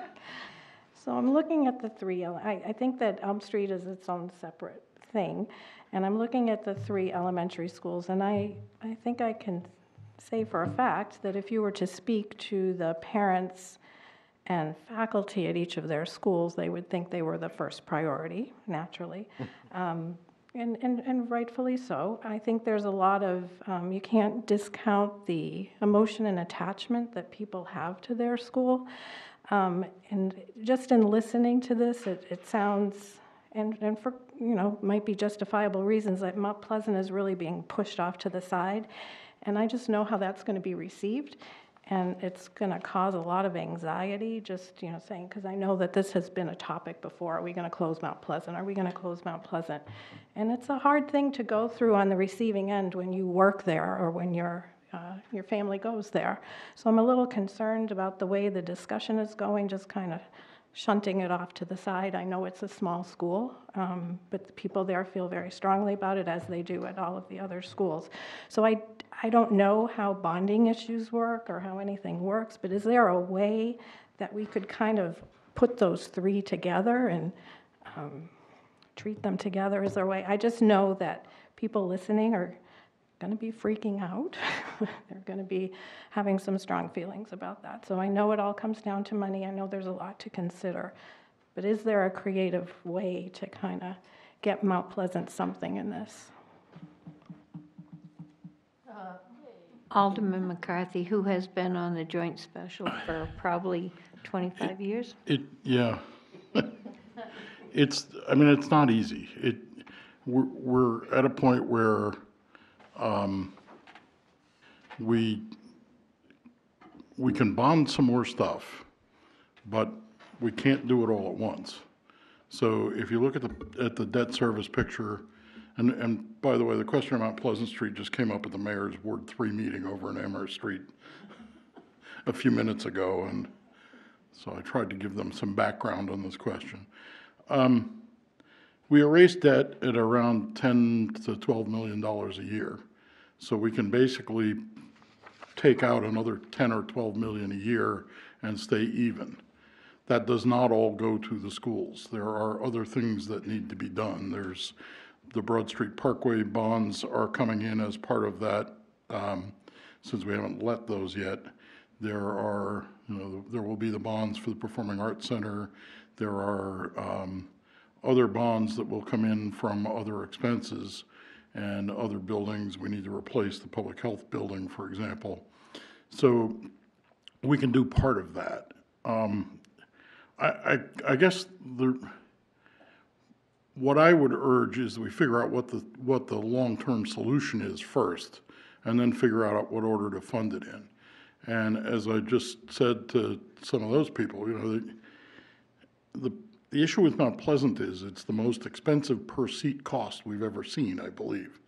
So I'm looking at the three, I think that Elm Street is its own separate thing, and I'm looking at the three elementary schools, and I think I can say for a fact that if you were to speak to the parents and faculty at each of their schools, they would think they were the first priority, naturally, and rightfully so. I think there's a lot of, you can't discount the emotion and attachment that people have to their school. And just in listening to this, it sounds, and for, might be justifiable reasons, that Mount Pleasant is really being pushed off to the side. And I just know how that's going to be received. And it's going to cause a lot of anxiety, just, saying, because I know that this has been a topic before. Are we going to close Mount Pleasant? Are we going to close Mount Pleasant? And it's a hard thing to go through on the receiving end when you work there or when your family goes there. So I'm a little concerned about the way the discussion is going, just kind of shunting it off to the side. I know it's a small school, but the people there feel very strongly about it, as they do at all of the other schools. So I don't know how bonding issues work or how anything works, but is there a way that we could kind of put those three together and treat them together? Is there a way? I just know that people listening are going to be freaking out. They're going to be having some strong feelings about that. So I know it all comes down to money. I know there's a lot to consider. But is there a creative way to kind of get Mount Pleasant something in this? Alderman McCarthy, who has been on the joint special for probably 25 years? Yeah. It's not easy. We're at a point where we can bond some more stuff, but we can't do it all at once. So if you look at the debt service picture, and by the way, the question about Pleasant Street just came up at the Mayor's Ward 3 meeting over in Amherst Street a few minutes ago, and so I tried to give them some background on this question. We erase debt at around $10 to $12 million a year. So we can basically take out another 10 or 12 million a year and stay even. That does not all go to the schools. There are other things that need to be done. There's the Broad Street Parkway bonds are coming in as part of that, since we haven't let those yet. There are, there will be the bonds for the Performing Arts Center. There are other bonds that will come in from other expenses and other buildings. We need to replace the public health building, for example. So we can do part of that. I guess what I would urge is that we figure out what the long-term solution is first, and then figure out what order to fund it in. And as I just said to some of those people, the issue with Mount Pleasant is it's the most expensive per seat cost we've ever seen, I believe.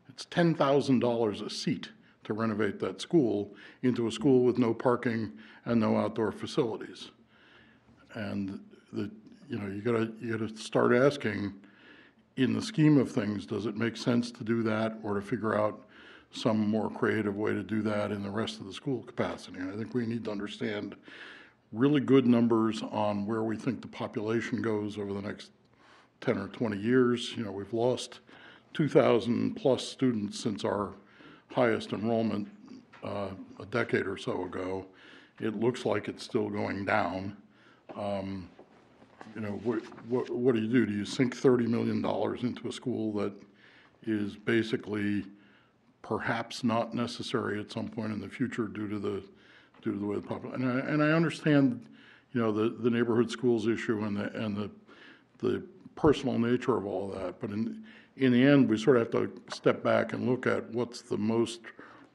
It's $10,000 a seat to renovate that school into a school with no parking and no outdoor facilities. And you gotta start asking, in the scheme of things, does it make sense to do that, or to figure out some more creative way to do that in the rest of the school capacity? And I think we need to understand really good numbers on where we think the population goes over the next 10 or 20 years. We've lost 2,000 plus students since our highest enrollment a decade or so ago. It looks like it's still going down. What do you do? Do you sink $30 million into a school that is basically perhaps not necessary at some point in the future due to the way the population? And I understand, the neighborhood schools issue and the personal nature of all that. But in the end, we sort of have to step back and look at what's the most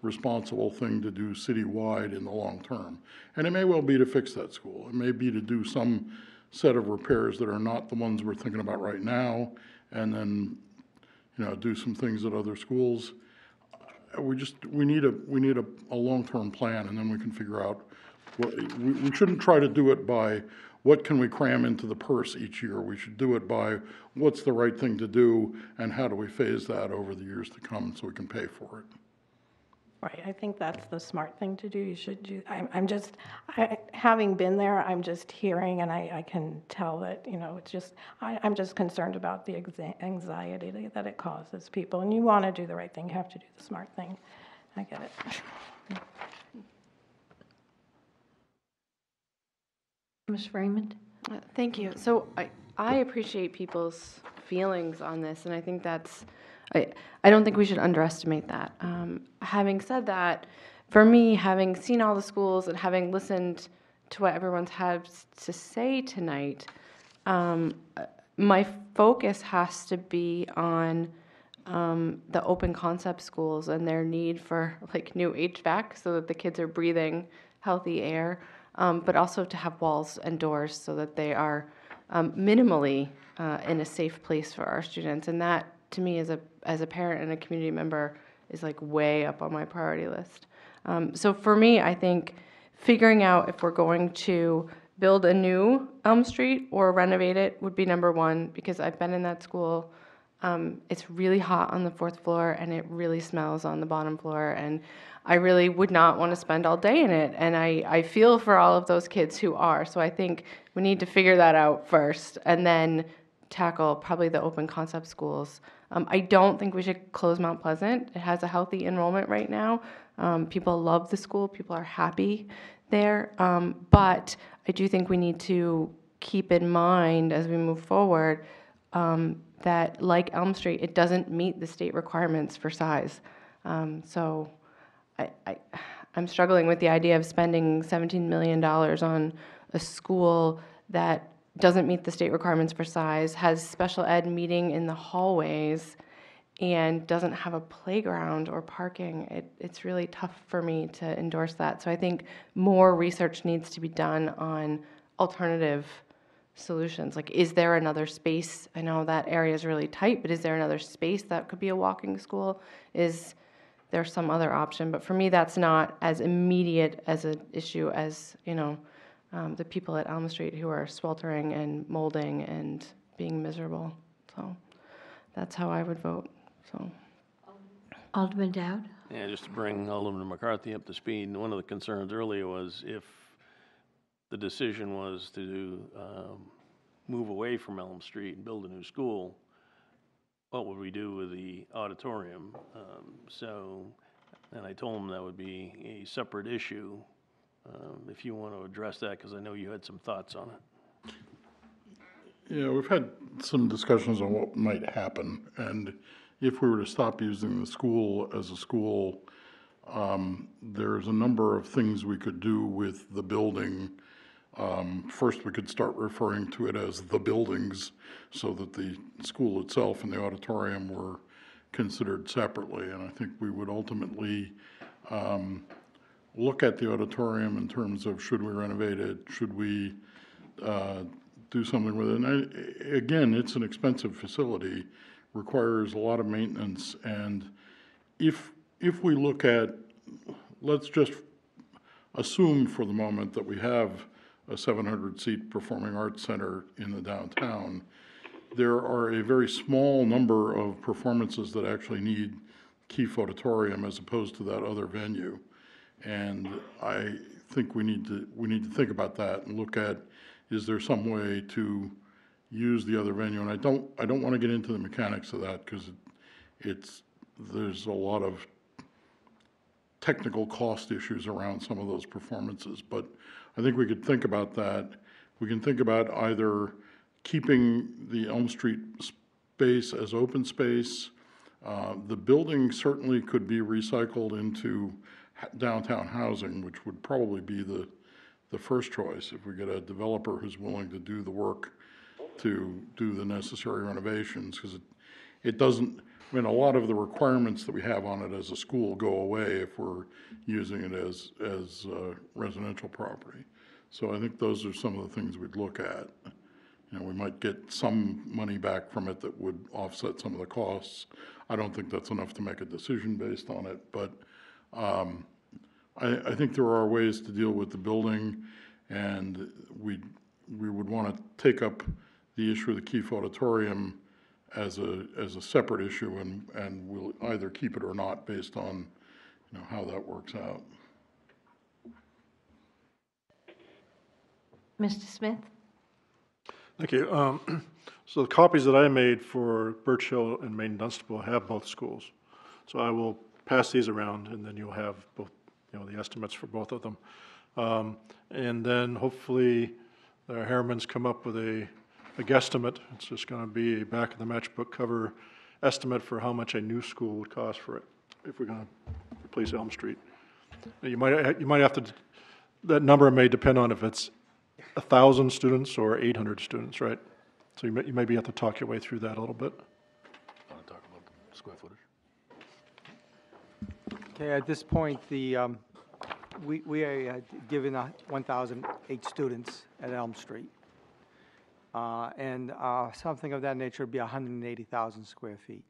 responsible thing to do citywide in the long term. And it may well be to fix that school. It may be to do some set of repairs that are not the ones we're thinking about right now, and then, do some things at other schools. We need a long-term plan, and then we can figure out we shouldn't try to do it by what can we cram into the purse each year. We should do it by what's the right thing to do, and how do we phase that over the years to come so we can pay for it. Right, I think that's the smart thing to do. You should do, having been there, I'm just hearing, and I can tell that, it's just, I'm just concerned about the anxiety that it causes people. And you want to do the right thing, you have to do the smart thing. I get it. Ms. Raymond? Thank you. So I appreciate people's feelings on this, and I think that's, I don't think we should underestimate that. Having said that, for me, having seen all the schools and having listened to what everyone's had to say tonight, my focus has to be on the open concept schools and their need for new HVAC so that the kids are breathing healthy air, but also to have walls and doors so that they are minimally in a safe place for our students. And that, to me, as a parent and a community member, is way up on my priority list. So for me, I think figuring out if we're going to build a new Elm Street or renovate it would be number one, because I've been in that school. It's really hot on the 4th floor, and it really smells on the bottom floor, and I really would not want to spend all day in it, and I feel for all of those kids who are. So I think we need to figure that out first, and then tackle probably the open concept schools. I don't think we should close Mount Pleasant. It has a healthy enrollment right now. People love the school. People are happy there. But I do think we need to keep in mind as we move forward that, like Elm Street, it doesn't meet the state requirements for size. So I'm struggling with the idea of spending $17 million on a school that doesn't meet the state requirements for size, has special ed meeting in the hallways, and doesn't have a playground or parking. It's really tough for me to endorse that. So I think more research needs to be done on alternative solutions. Like, is there another space? I know that area is really tight, but is there another space that could be a walking school? Is there some other option? But for me, that's not as immediate as an issue as, the people at Elm Street who are sweltering and molding and being miserable. So that's how I would vote, so. Alderman Dowd? Yeah, just to bring Alderman McCarthy up to speed, one of the concerns earlier was if the decision was to move away from Elm Street and build a new school, what would we do with the auditorium? And I told him that would be a separate issue, if you want to address that, because I know you had some thoughts on it. Yeah, we've had some discussions on what might happen, and if we were to stop using the school as a school, there's a number of things we could do with the building. First, we could start referring to it as the buildings so that the school itself and the auditorium were considered separately. And I think we would ultimately look at the auditorium in terms of should we renovate it, should we do something with it. And again, it's an expensive facility, requires a lot of maintenance. And if we look at, let's just assume for the moment that we have a 700-seat performing arts center in the downtown, there are a very small number of performances that actually need Keefe Auditorium as opposed to that other venue. And I think we need to think about that and look at, is there some way to use the other venue? And I don't want to get into the mechanics of that because there's a lot of technical cost issues around some of those performances, but I think we could think about that. We can think about either keeping the Elm Street space as open space. The building certainly could be recycled into downtown housing, which would probably be the first choice if we get a developer who's willing to do the work to do the necessary renovations, because it doesn't, I mean, a lot of the requirements that we have on it as a school go away if we're using it as residential property. So I think those are some of the things we'd look at. We might get some money back from it that would offset some of the costs. I don't think that's enough to make a decision based on it, but I think there are ways to deal with the building, and we would want to take up the issue of the Keefe Auditorium as a separate issue, and we'll either keep it or not based on how that works out. Mr. Smith? Thank you. So the copies that I made for Birch Hill and Maine Dunstable have both schools. So I will pass these around, and then you'll have both, the estimates for both of them. And then hopefully the Harrimans come up with a guesstimate. It's just going to be a back of the matchbook cover estimate for how much a new school would cost for it if we're going to replace Elm Street. Now, you might have to, that number may depend on if it's 1,000 students or 800 students, right? So you maybe have to talk your way through that a little bit. Want to talk about the square footage? Okay, at this point, we are given 1,008 students at Elm Street. And something of that nature would be 180,000 square feet.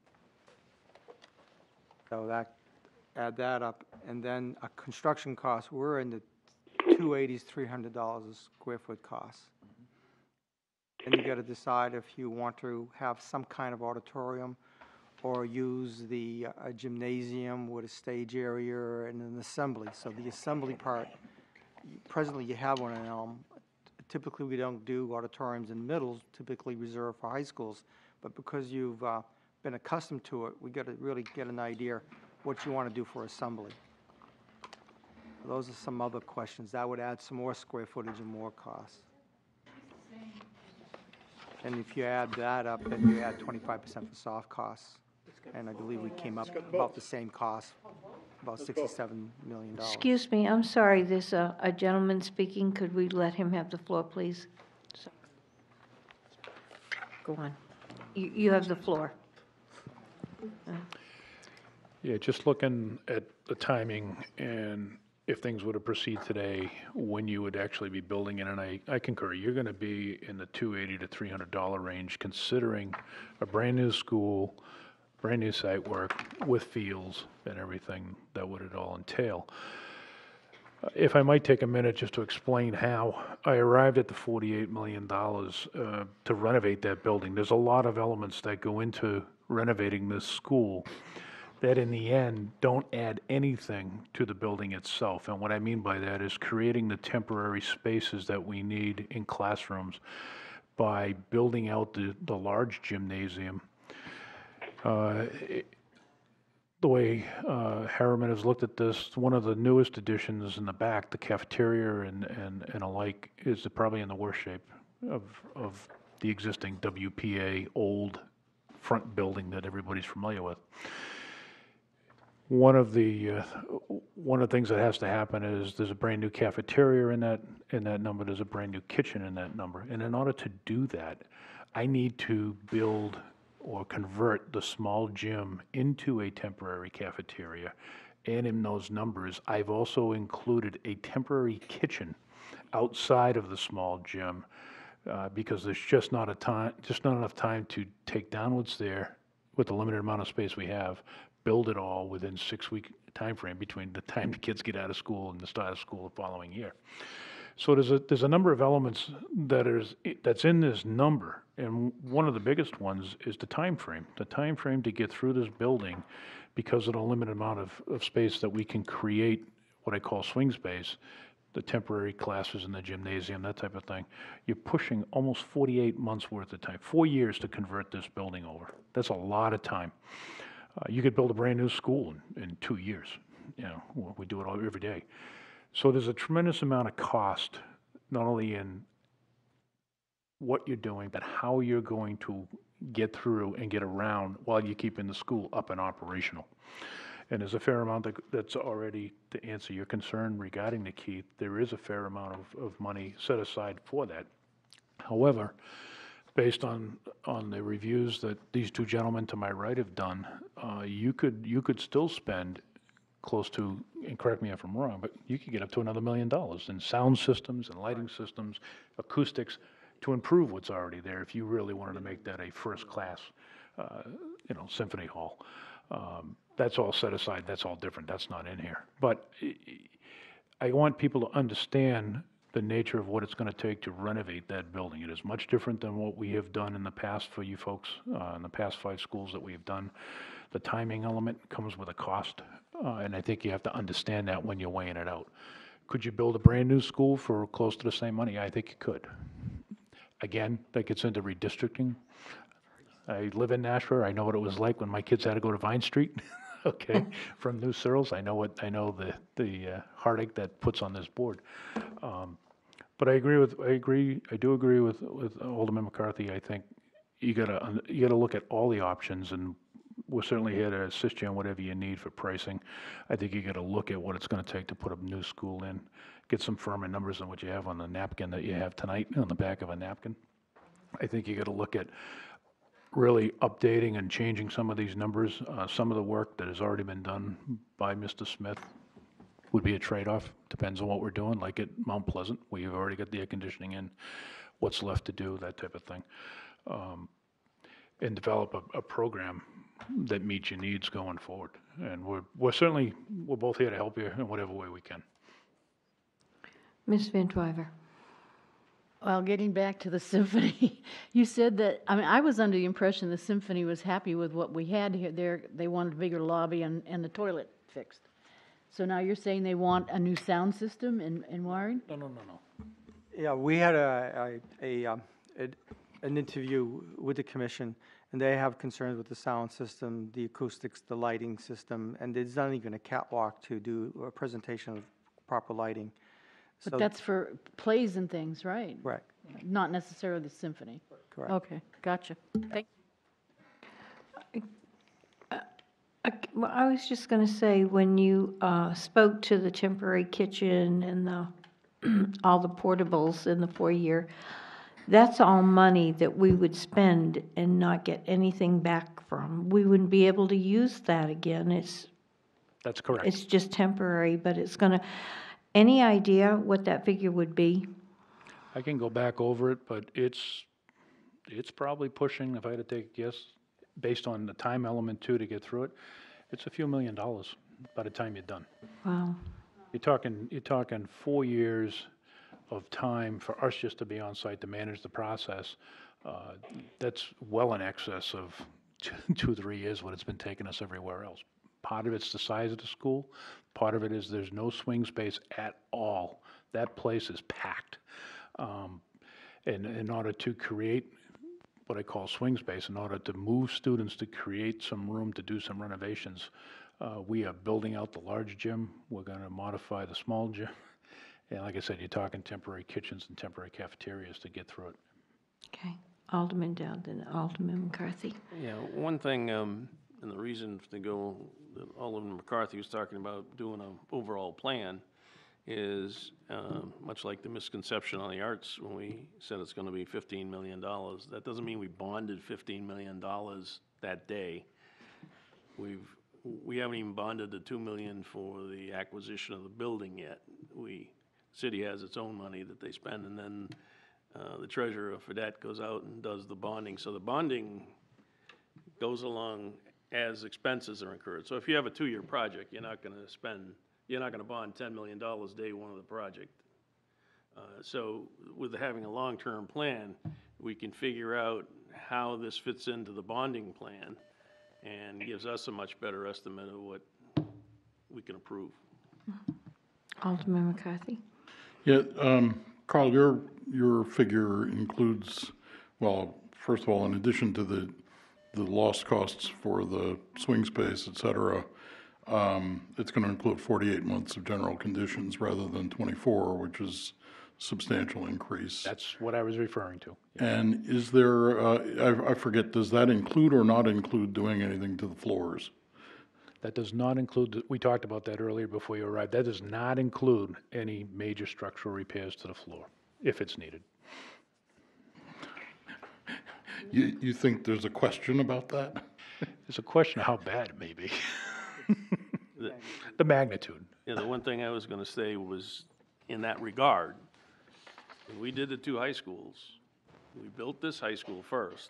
So add that up, and then a construction cost, we're in the $280s, $300 a square foot cost. And you got to decide if you want to have some kind of auditorium or use the gymnasium with a stage area and an assembly. So the assembly part, presently you have one in Elm. Typically we don't do auditoriums in middles, typically reserved for high schools. But because you've been accustomed to it, we got to really get an idea what you want to do for assembly. Those are some other questions. That would add some more square footage and more costs. And if you add that up, then you add 25% for soft costs. And I believe we came up about the same cost, about $67 million. Excuse me, I'm sorry, there's a gentleman speaking. Could we let him have the floor, please? Go on. You have the floor. Yeah, just looking at the timing, and if things were to proceed today, when you would actually be building it, and I concur, you're gonna be in the $280 to $300 range, considering a brand-new school, brand-new site work with fields and everything that would it all entail. If I might take a minute just to explain how I arrived at the $48 million to renovate that building. There's a lot of elements that go into renovating this school that in the end don't add anything to the building itself. And what I mean by that is creating the temporary spaces that we need in classrooms by building out the large gymnasium. The way Harriman has looked at this, one of the newest additions in the back, the cafeteria and alike, is probably in the worst shape of the existing WPA old front building that everybody's familiar with. One of the things that has to happen is there's a brand new cafeteria in that number. There's a brand new kitchen in that number, and in order to do that, I need to build or convert the small gym into a temporary cafeteria. And in those numbers, I've also included a temporary kitchen outside of the small gym because there's just not enough time to take down what's there with the limited amount of space we have, build it all within 6-week time frame between the time the kids get out of school and the start of school the following year. So there's a number of elements that's in this number, and one of the biggest ones is the time frame. The time frame to get through this building, because of the limited amount of space that we can create, what I call swing space, the temporary classes in the gymnasium, that type of thing. You're pushing almost 48 months worth of time, 4 years to convert this building over. That's a lot of time. You could build a brand new school in 2 years. You know, we do it all every day. So there's a tremendous amount of cost, not only in what you're doing, but how you're going to get through and get around while you're keeping the school up and operational. And there's a fair amount that's already, to answer your concern regarding the Keith, there is a fair amount of money set aside for that. However, based on the reviews that these two gentlemen to my right have done, you could still spend close to, and correct me if I'm wrong, but you could get up to another $1 million in sound systems and lighting systems, acoustics, to improve what's already there if you really wanted to make that a first-class, symphony hall. That's all set aside. That's all different. That's not in here. But I want people to understand the nature of what it's going to take to renovate that building. It is much different than what we have done in the past for you folks, in the past 5 schools that we've done. The timing element comes with a cost, and I think you have to understand that when you're weighing it out. Could you build a brand-new school for close to the same money? I think you could. Again, that gets into redistricting. I live in Nashua. I know what it was like when my kids had to go to Vine Street, okay, from New Searles. I know the heartache that puts on this board. But I do agree with Alderman McCarthy. I think you gotta look at all the options, and we're certainly here to assist you on whatever you need for pricing. I think you gotta look at what it's gonna take to put a new school in, get some firmer numbers than what you have on the napkin that you have tonight, on the back of a napkin. I think you gotta look at really updating and changing some of these numbers. Some of the work that has already been done by Mr. Smith would be a trade-off. Depends on what we're doing, like at Mount Pleasant, we've already got the air conditioning in, what's left to do, that type of thing. And develop a program that meets your needs going forward. And we're both here to help you in whatever way we can. Ms. Van Twyver. Well, getting back to the symphony, you said that, I was under the impression the symphony was happy with what we had here. They wanted a bigger lobby and the toilet fixed. So now you're saying they want a new sound system and wiring? No. Yeah, we had an interview with the commission, and they have concerns with the sound system, the acoustics, the lighting system, and there's not even a catwalk to do a presentation of proper lighting. But that's for plays and things, right? Right. Not necessarily the symphony. Correct. Okay, gotcha. Thank you. Well, I was just going to say, when you spoke to the temporary kitchen and all the portables in the 4-year, that's all money that we would spend and not get anything back from. We wouldn't be able to use that again. That's correct. It's just temporary, but it's gonna, any idea what that figure would be? I can go back over it, but it's probably pushing, if I had to take a guess, based on the time element too, to get through it, it's a few $1 million by the time you're done. Wow. You're talking 4 years of time for us just to be on site to manage the process. That's well in excess of 2-3 years what it's been taking us everywhere else. Part of it's the size of the school. Part of it is there's no swing space at all. That place is packed. And in order to create what I call swing space, in order to move students to create some room to do some renovations, we are building out the large gym. We're going to modify the small gym. And like I said, you're talking temporary kitchens and temporary cafeterias to get through it. Okay. Alderman Dowd and Alderman McCarthy. Yeah, one thing, and the reason to go, that Alderman McCarthy was talking about doing an overall plan is, much like the misconception on the arts when we said it's going to be $15 million. That doesn't mean we bonded $15 million that day. We haven't even bonded the $2 million for the acquisition of the building yet. City has its own money that they spend, and then the treasurer for that goes out and does the bonding. So the bonding goes along as expenses are incurred. So if you have a 2-year project, you're not going to bond $10 million day one of the project. So with having a long-term plan, we can figure out how this fits into the bonding plan and gives us a much better estimate of what we can approve. Alderman McCarthy. Yeah, Carl, your figure includes, well, first of all, in addition to the lost costs for the swing space, et cetera, it's going to include 48 months of general conditions rather than 24, which is a substantial increase. That's what I was referring to. And is there, I forget, does that include or not include doing anything to the floors? That does not include, we talked about that earlier before you arrived, that does not include any major structural repairs to the floor, if it's needed. You think there's a question about that? There's a question of how bad it may be. The magnitude. Yeah, the one thing I was going to say was, in that regard, when we did the 2 high schools, we built this high school first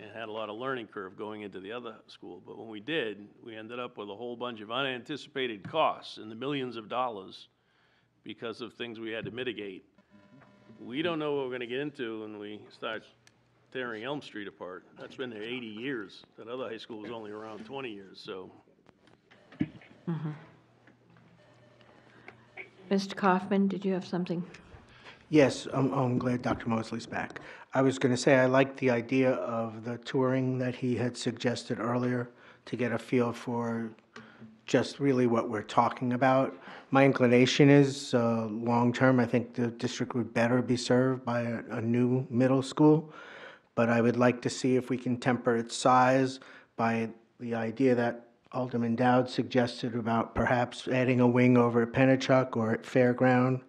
and had a lot of learning curve going into the other school. But when we did, we ended up with a whole bunch of unanticipated costs in the millions of dollars because of things we had to mitigate. We don't know what we're going to get into when we start tearing Elm Street apart. That's been there 80 years. That other high school was only around 20 years, so. Mr. Kaufman, did you have something? Yes, I'm glad Dr. Mosley's back. I was going to say I like the idea of the touring that he had suggested earlier to get a feel for just really what we're talking about. My inclination is, long-term, I think the district would better be served by a new middle school, but I would like to see if we can temper its size by the idea that Alderman Dowd suggested about perhaps adding a wing over at Pennachuck or at Fairground,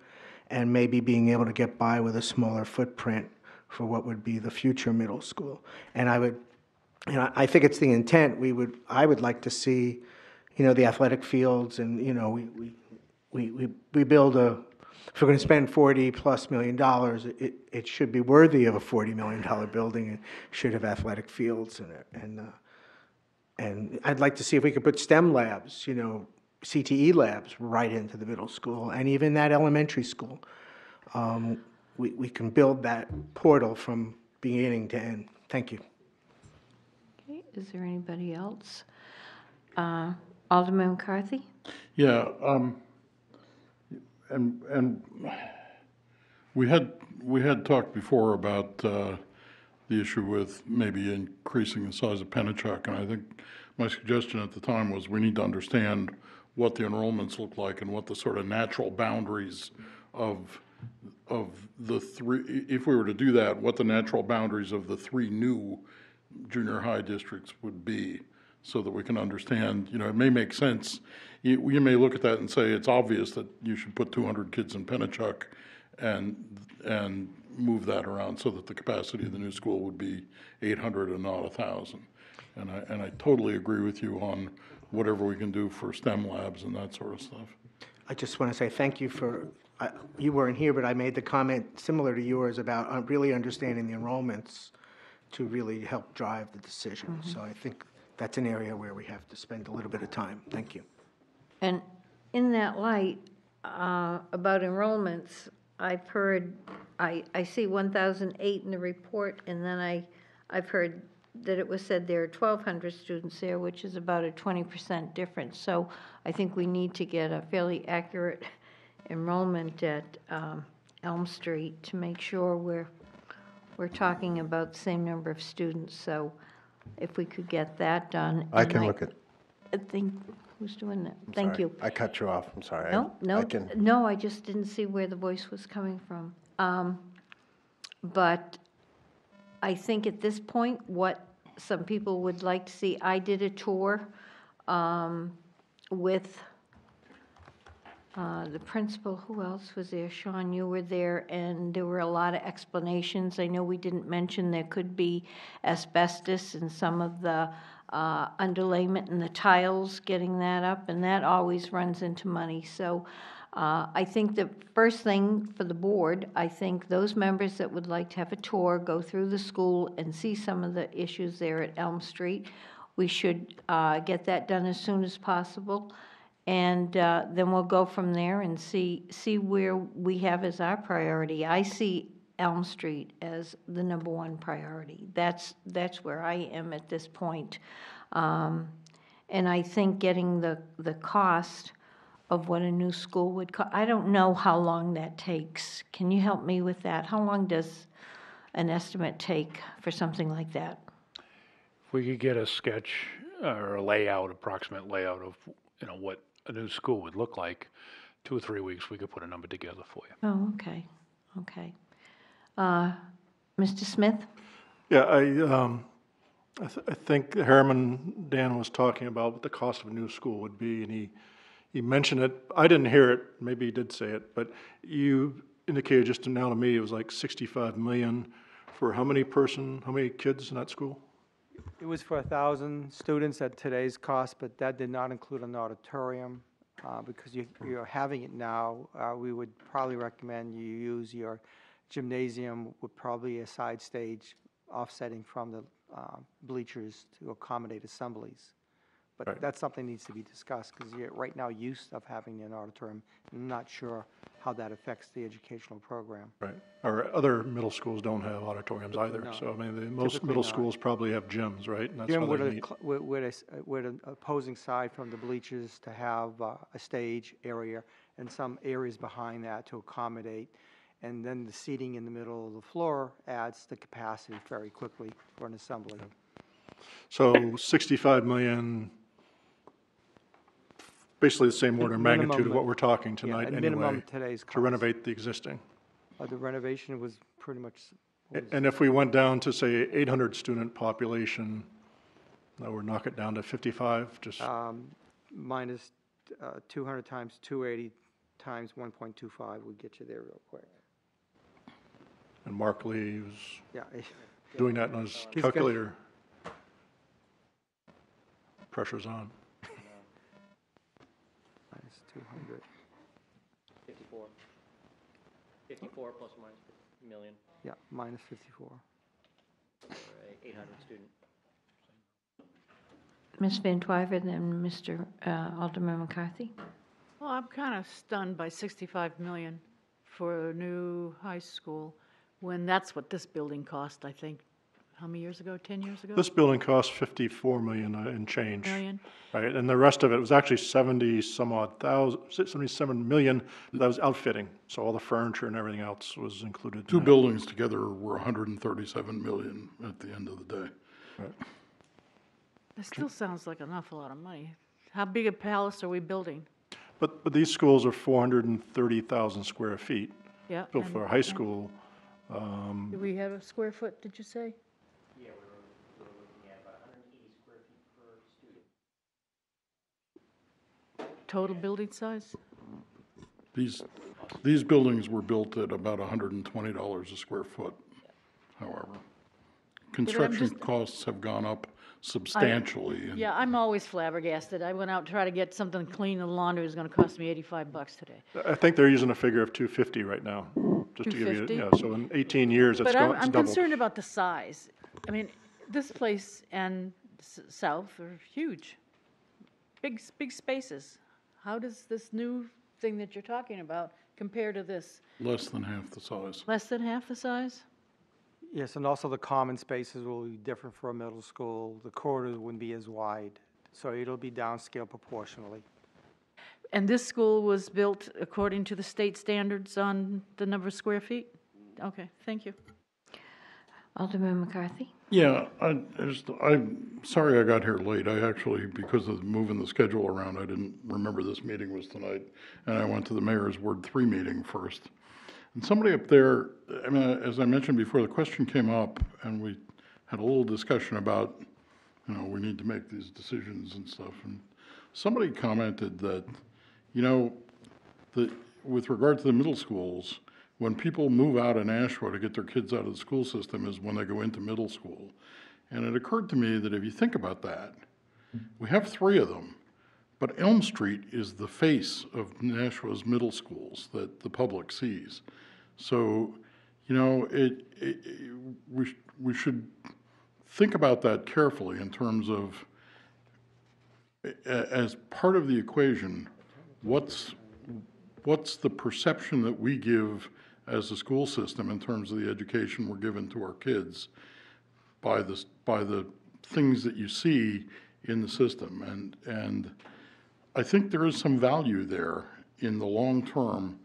and maybe being able to get by with a smaller footprint for what would be the future middle school. And I think it's the intent. I would like to see, the athletic fields, and we build if we're going to spend $40+ million, it should be worthy of a $40 million building. It should have athletic fields in it, and I'd like to see if we could put STEM labs, CTE labs right into the middle school and even that elementary school. We can build that portal from beginning to end. Thank you. Okay, is there anybody else? Alderman McCarthy? Yeah, and we had talked before about the issue with maybe increasing the size of Pennachuck, and I think my suggestion at the time was we need to understand what the enrollments look like and what the sort of natural boundaries of the 3, if we were to do that, what the natural boundaries of the 3 new junior high districts would be, so that we can understand, it may make sense. You may look at that and say it's obvious that you should put 200 kids in Pennachuck and move that around so that the capacity of the new school would be 800 and not 1,000. And I totally agree with you on whatever we can do for STEM labs and that sort of stuff. I just want to say thank you for, you weren't here, but I made the comment similar to yours about really understanding the enrollments to really help drive the decision. So I think that's an area where we have to spend a little bit of time. Thank you. And in that light, about enrollments, I've heard, I see 1,008 in the report, and then I've heard that it was said there are 1,200 students there, which is about a 20% difference. So I think we need to get a fairly accurate enrollment at Elm Street to make sure we're talking about the same number of students. So if we could get that done. I can look at. I think, who's doing that? I'm Thank sorry. you. I cut you off, I'm sorry. No, I just didn't see where the voice was coming from. But I think at this point, what some people would like to see, I did a tour with the principal. Who else was there? Sean, you were there, and there were a lot of explanations. I know we didn't mention there could be asbestos in some of the underlayment and the tiles, getting that up, and that always runs into money. So I think the first thing for the board, I think those members that would like to have a tour, go through the school and see some of the issues there at Elm Street, we should get that done as soon as possible. And then we'll go from there and see where we have as our priority. I see Elm Street as the #1 priority. That's where I am at this point. And I think getting the cost of what a new school would cost, I don't know how long that takes. Can you help me with that? How long does an estimate take for something like that? If we could get a sketch or a layout, approximate layout of, what a new school would look like, 2 or 3 weeks, we could put a number together for you. Oh, okay. Mr. Smith? Yeah, I think Harriman, Dan was talking about what the cost of a new school would be, and he mentioned it. I didn't hear it, maybe he did say it, but you indicated just now to me it was like 65 million for how many kids in that school? It was for 1,000 students at today's cost, but that did not include an auditorium. Because you're having it now, we would probably recommend you use your gymnasium with probably a side stage offsetting from the bleachers to accommodate assemblies. But Right. that's something that needs to be discussed, because you're right now used of having an auditorium. I'm not sure how that affects the educational program. Right. Our other middle schools don't have auditoriums either. No. So, I mean, most Typically middle not. schools probably have gyms, right? And that's Gym how with they a, meet. with an opposing side from the bleachers to have a stage area and some areas behind that to accommodate. And then the seating in the middle of the floor adds the capacity very quickly for an assembly. So 65 million, basically the same order of magnitude of Minimum, what we're talking yeah, tonight at anyway. minimum today's To cost. renovate the existing. The renovation was pretty much. And if we went down to, say, 800 student population, that would knock it down to 55, just, Minus 200 times 280 times 1.25 would get you there real quick. and Mark Lee was Yeah. doing that on his He's got- calculator. Pressure's on. Minus 200. 54 plus or minus million Yeah, minus 54. for a 800 student. Ms. Van Twyver, then Mr. Alderman McCarthy? Well, I'm kind of stunned by 65 million for a new high school, when that's what this building cost, I think, how many years ago, 10 years ago? This building cost 54 million and change. Million? Right, and the rest of it was actually 77 million, that was outfitting. So all the furniture and everything else was included. in Two that. buildings together were 137 million at the end of the day. Right. That still sounds like an awful lot of money. How big a palace are we building? But these schools are 430,000 square feet, Yeah. built for a high school. Do we have a square foot, did you say? Yeah, we were looking at about 180 square feet per student. Total building size? These buildings were built at about $120 a square foot, however. Construction costs have gone up substantially. Yeah, I'm always flabbergasted. I went out to try to get something clean, and the laundry was gonna cost me $85 today. I think they're using a figure of 250 right now, just to give you, 250? yeah, so in 18 years, it's But I'm doubled. concerned about the size. I mean, this place and south are huge. Big spaces. How does this new thing that you're talking about compare to this? Less than half the size. Less than half the size? Yes, and also the common spaces will be different for a middle school. The corridors wouldn't be as wide, so it'll be downscale proportionally. And this school was built according to the state standards on the number of square feet? Okay, thank you. Alderman McCarthy? Yeah, I'm sorry I got here late. I actually, because of moving the schedule around, I didn't remember this meeting was tonight. And I went to the mayor's Ward 3 meeting first. And somebody up there, I mean, as I mentioned before, the question came up and we had a little discussion about, we need to make these decisions and stuff. And somebody commented that, with regard to the middle schools, when people move out of Nashua to get their kids out of the school system is when they go into middle school. And it occurred to me that if you think about that, we have 3 of them, but Elm Street is the face of Nashua's middle schools that the public sees. So, we should think about that carefully in terms of, as part of the equation, what's the perception that we give as a school system in terms of the education we're giving to our kids by the things that you see in the system. And I think there is some value there in the long term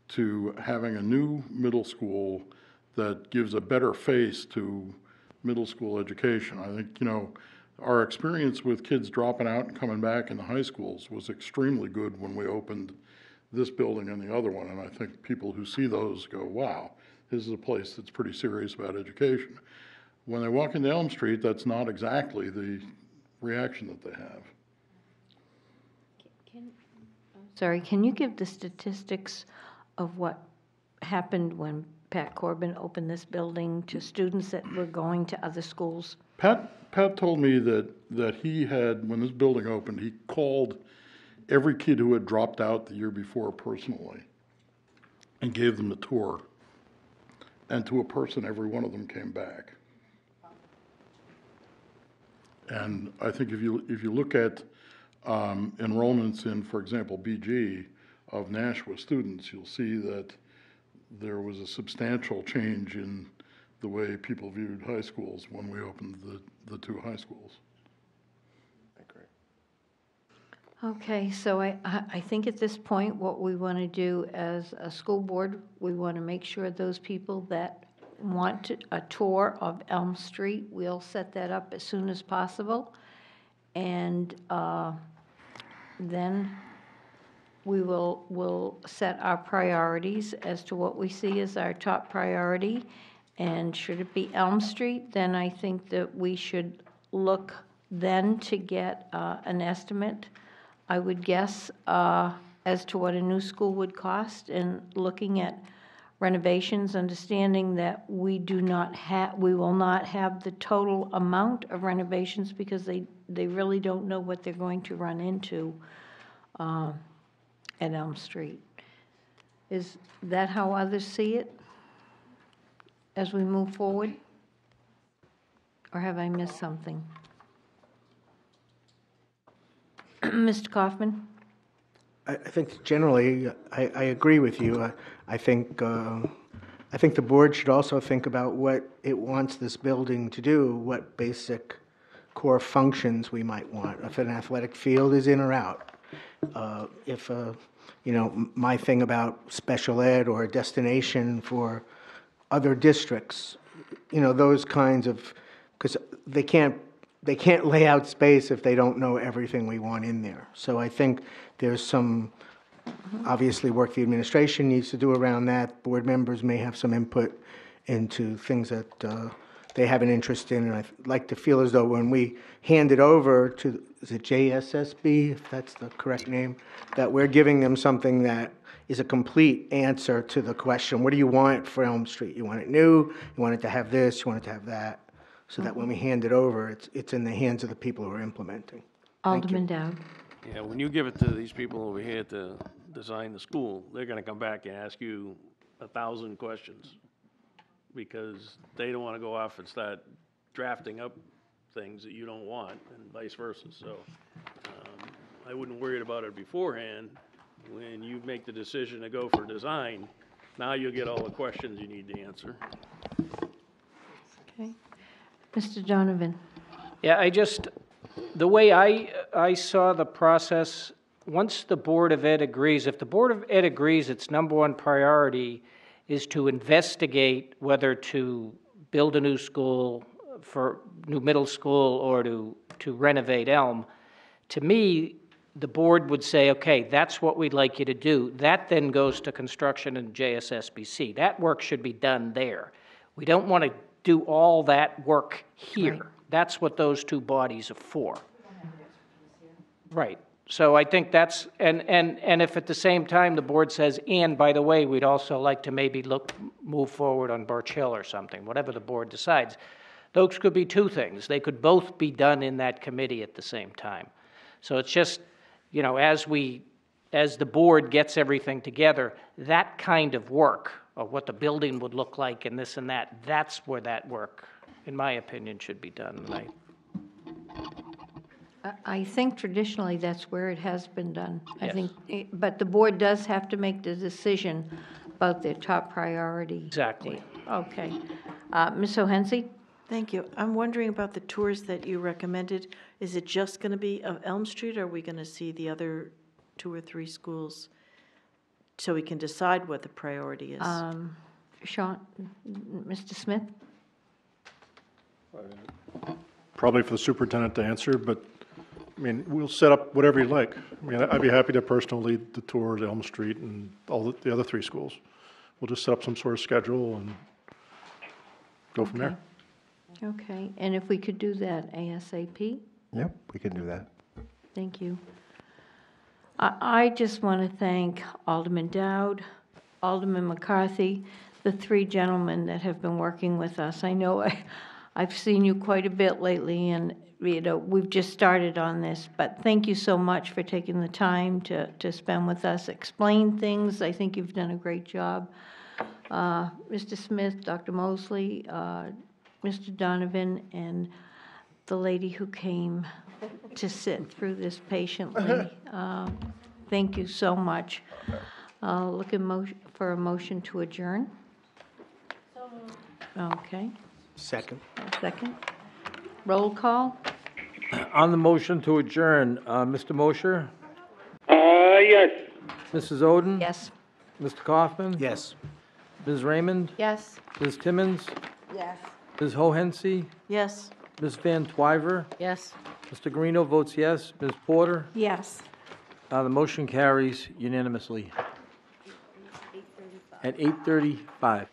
to having a new middle school that gives a better face to middle school education. I think, our experience with kids dropping out and coming back in the high schools was extremely good when we opened this building and the other one, and I think people who see those go, wow, this is a place that's pretty serious about education. When they walk into Elm Street, that's not exactly the reaction that they have. Sorry, can you give the statistics of what happened when Pat Corbin opened this building to students that were going to other schools? Pat told me that he had, when this building opened, he called every kid who had dropped out the year before personally and gave them a tour. And to a person, every one of them came back. And I think if you look at enrollments in, for example, BG of Nashua students, you'll see that there was a substantial change in the way people viewed high schools when we opened the 2 high schools. Okay, so I think at this point, what we want to do as a school board, we want to make sure those people that want a tour of Elm Street, we'll set that up as soon as possible. And then we'll set our priorities as to what we see as our top priority. And should it be Elm Street, then I think that we should look then to get an estimate, I would guess, as to what a new school would cost, and looking at renovations, understanding that we will not have the total amount of renovations because they really don't know what they're going to run into at Elm Street. Is that how others see it as we move forward? Or have I missed something? Mr. Kaufman? I think generally, I agree with you. I think the board should also think about what it wants this building to do, what basic core functions we might want, if an athletic field is in or out. If, my thing about special ed or a destination for other districts, those kinds of, because they can't lay out space if they don't know everything we want in there. So I think there's some, obviously, work the administration needs to do around that. Board members may have some input into things that they have an interest in. And I'd like to feel as though when we hand it over to, is it JSSB, if that's the correct name, that we're giving them something that is a complete answer to the question, what do you want for Elm Street? You want it new, you want it to have this, you want it to have that, so that when we hand it over, it's in the hands of the people who are implementing. Alderman Dowd. Yeah, when you give it to these people over here to design the school, they're gonna come back and ask you 1,000 questions, because they don't wanna go off and start drafting up things that you don't want, and vice versa, so, I wouldn't worry about it beforehand. When you make the decision to go for design, now you'll get all the questions you need to answer. Okay. Mr. Donovan. Yeah, the way I saw the process, once the Board of Ed agrees, if the Board of Ed agrees its number one priority is to investigate whether to build a new school, for new middle school, or to renovate Elm, to me, the board would say, okay, that's what we'd like you to do. That then goes to construction and JSSBC. That work should be done there. We don't want to do all that work here. Right. That's what those two bodies are for. Right. So I think that's, and if at the same time the board says, and by the way, we'd also like to maybe move forward on Birch Hill or something, whatever the board decides, those could be two things. They could both be done in that committee at the same time. So it's just, you know, as the board gets everything together, that kind of work of what the building would look like and this and that, that's where that work, in my opinion, should be done. I think traditionally that's where it has been done. I Yes. think, but the board does have to make the decision about their top priority. Exactly. Okay. Ms. O'Hensy? Thank you. I'm wondering about the tours that you recommended. Is it just going to be of Elm Street, or are we going to see the other 2 or 3 schools so we can decide what the priority is? Sean, Mr. Smith? Probably for the superintendent to answer, but, I mean, we'll set up whatever you like. I mean, I'd be happy to personally lead the tours, Elm Street and all the other 3 schools. We'll just set up some sort of schedule and go from there. Okay, and if we could do that ASAP? Yep, we can do that. Thank you. I just want to thank Alderman Dowd, Alderman McCarthy, the 3 gentlemen that have been working with us. I know I've seen you quite a bit lately, and you know, we've just started on this, but thank you so much for taking the time to spend with us, explain things. I think you've done a great job. Mr. Smith, Dr. Mosley, Mr. Donovan, and the lady who came to sit through this patiently. Thank you so much. Looking for a motion to adjourn. Okay. Second. Second. Roll call. On the motion to adjourn, Mr. Mosher, Yes. Mrs. Oden? Yes. Mr. Kaufman? Yes. Ms. Raymond? Yes. Ms. Timmons? Yes. Ms. Hohensie? Yes. Ms. Van Twyver? Yes. Mr. Guarino votes yes. Ms. Porter? Yes. The motion carries unanimously. At 8:35.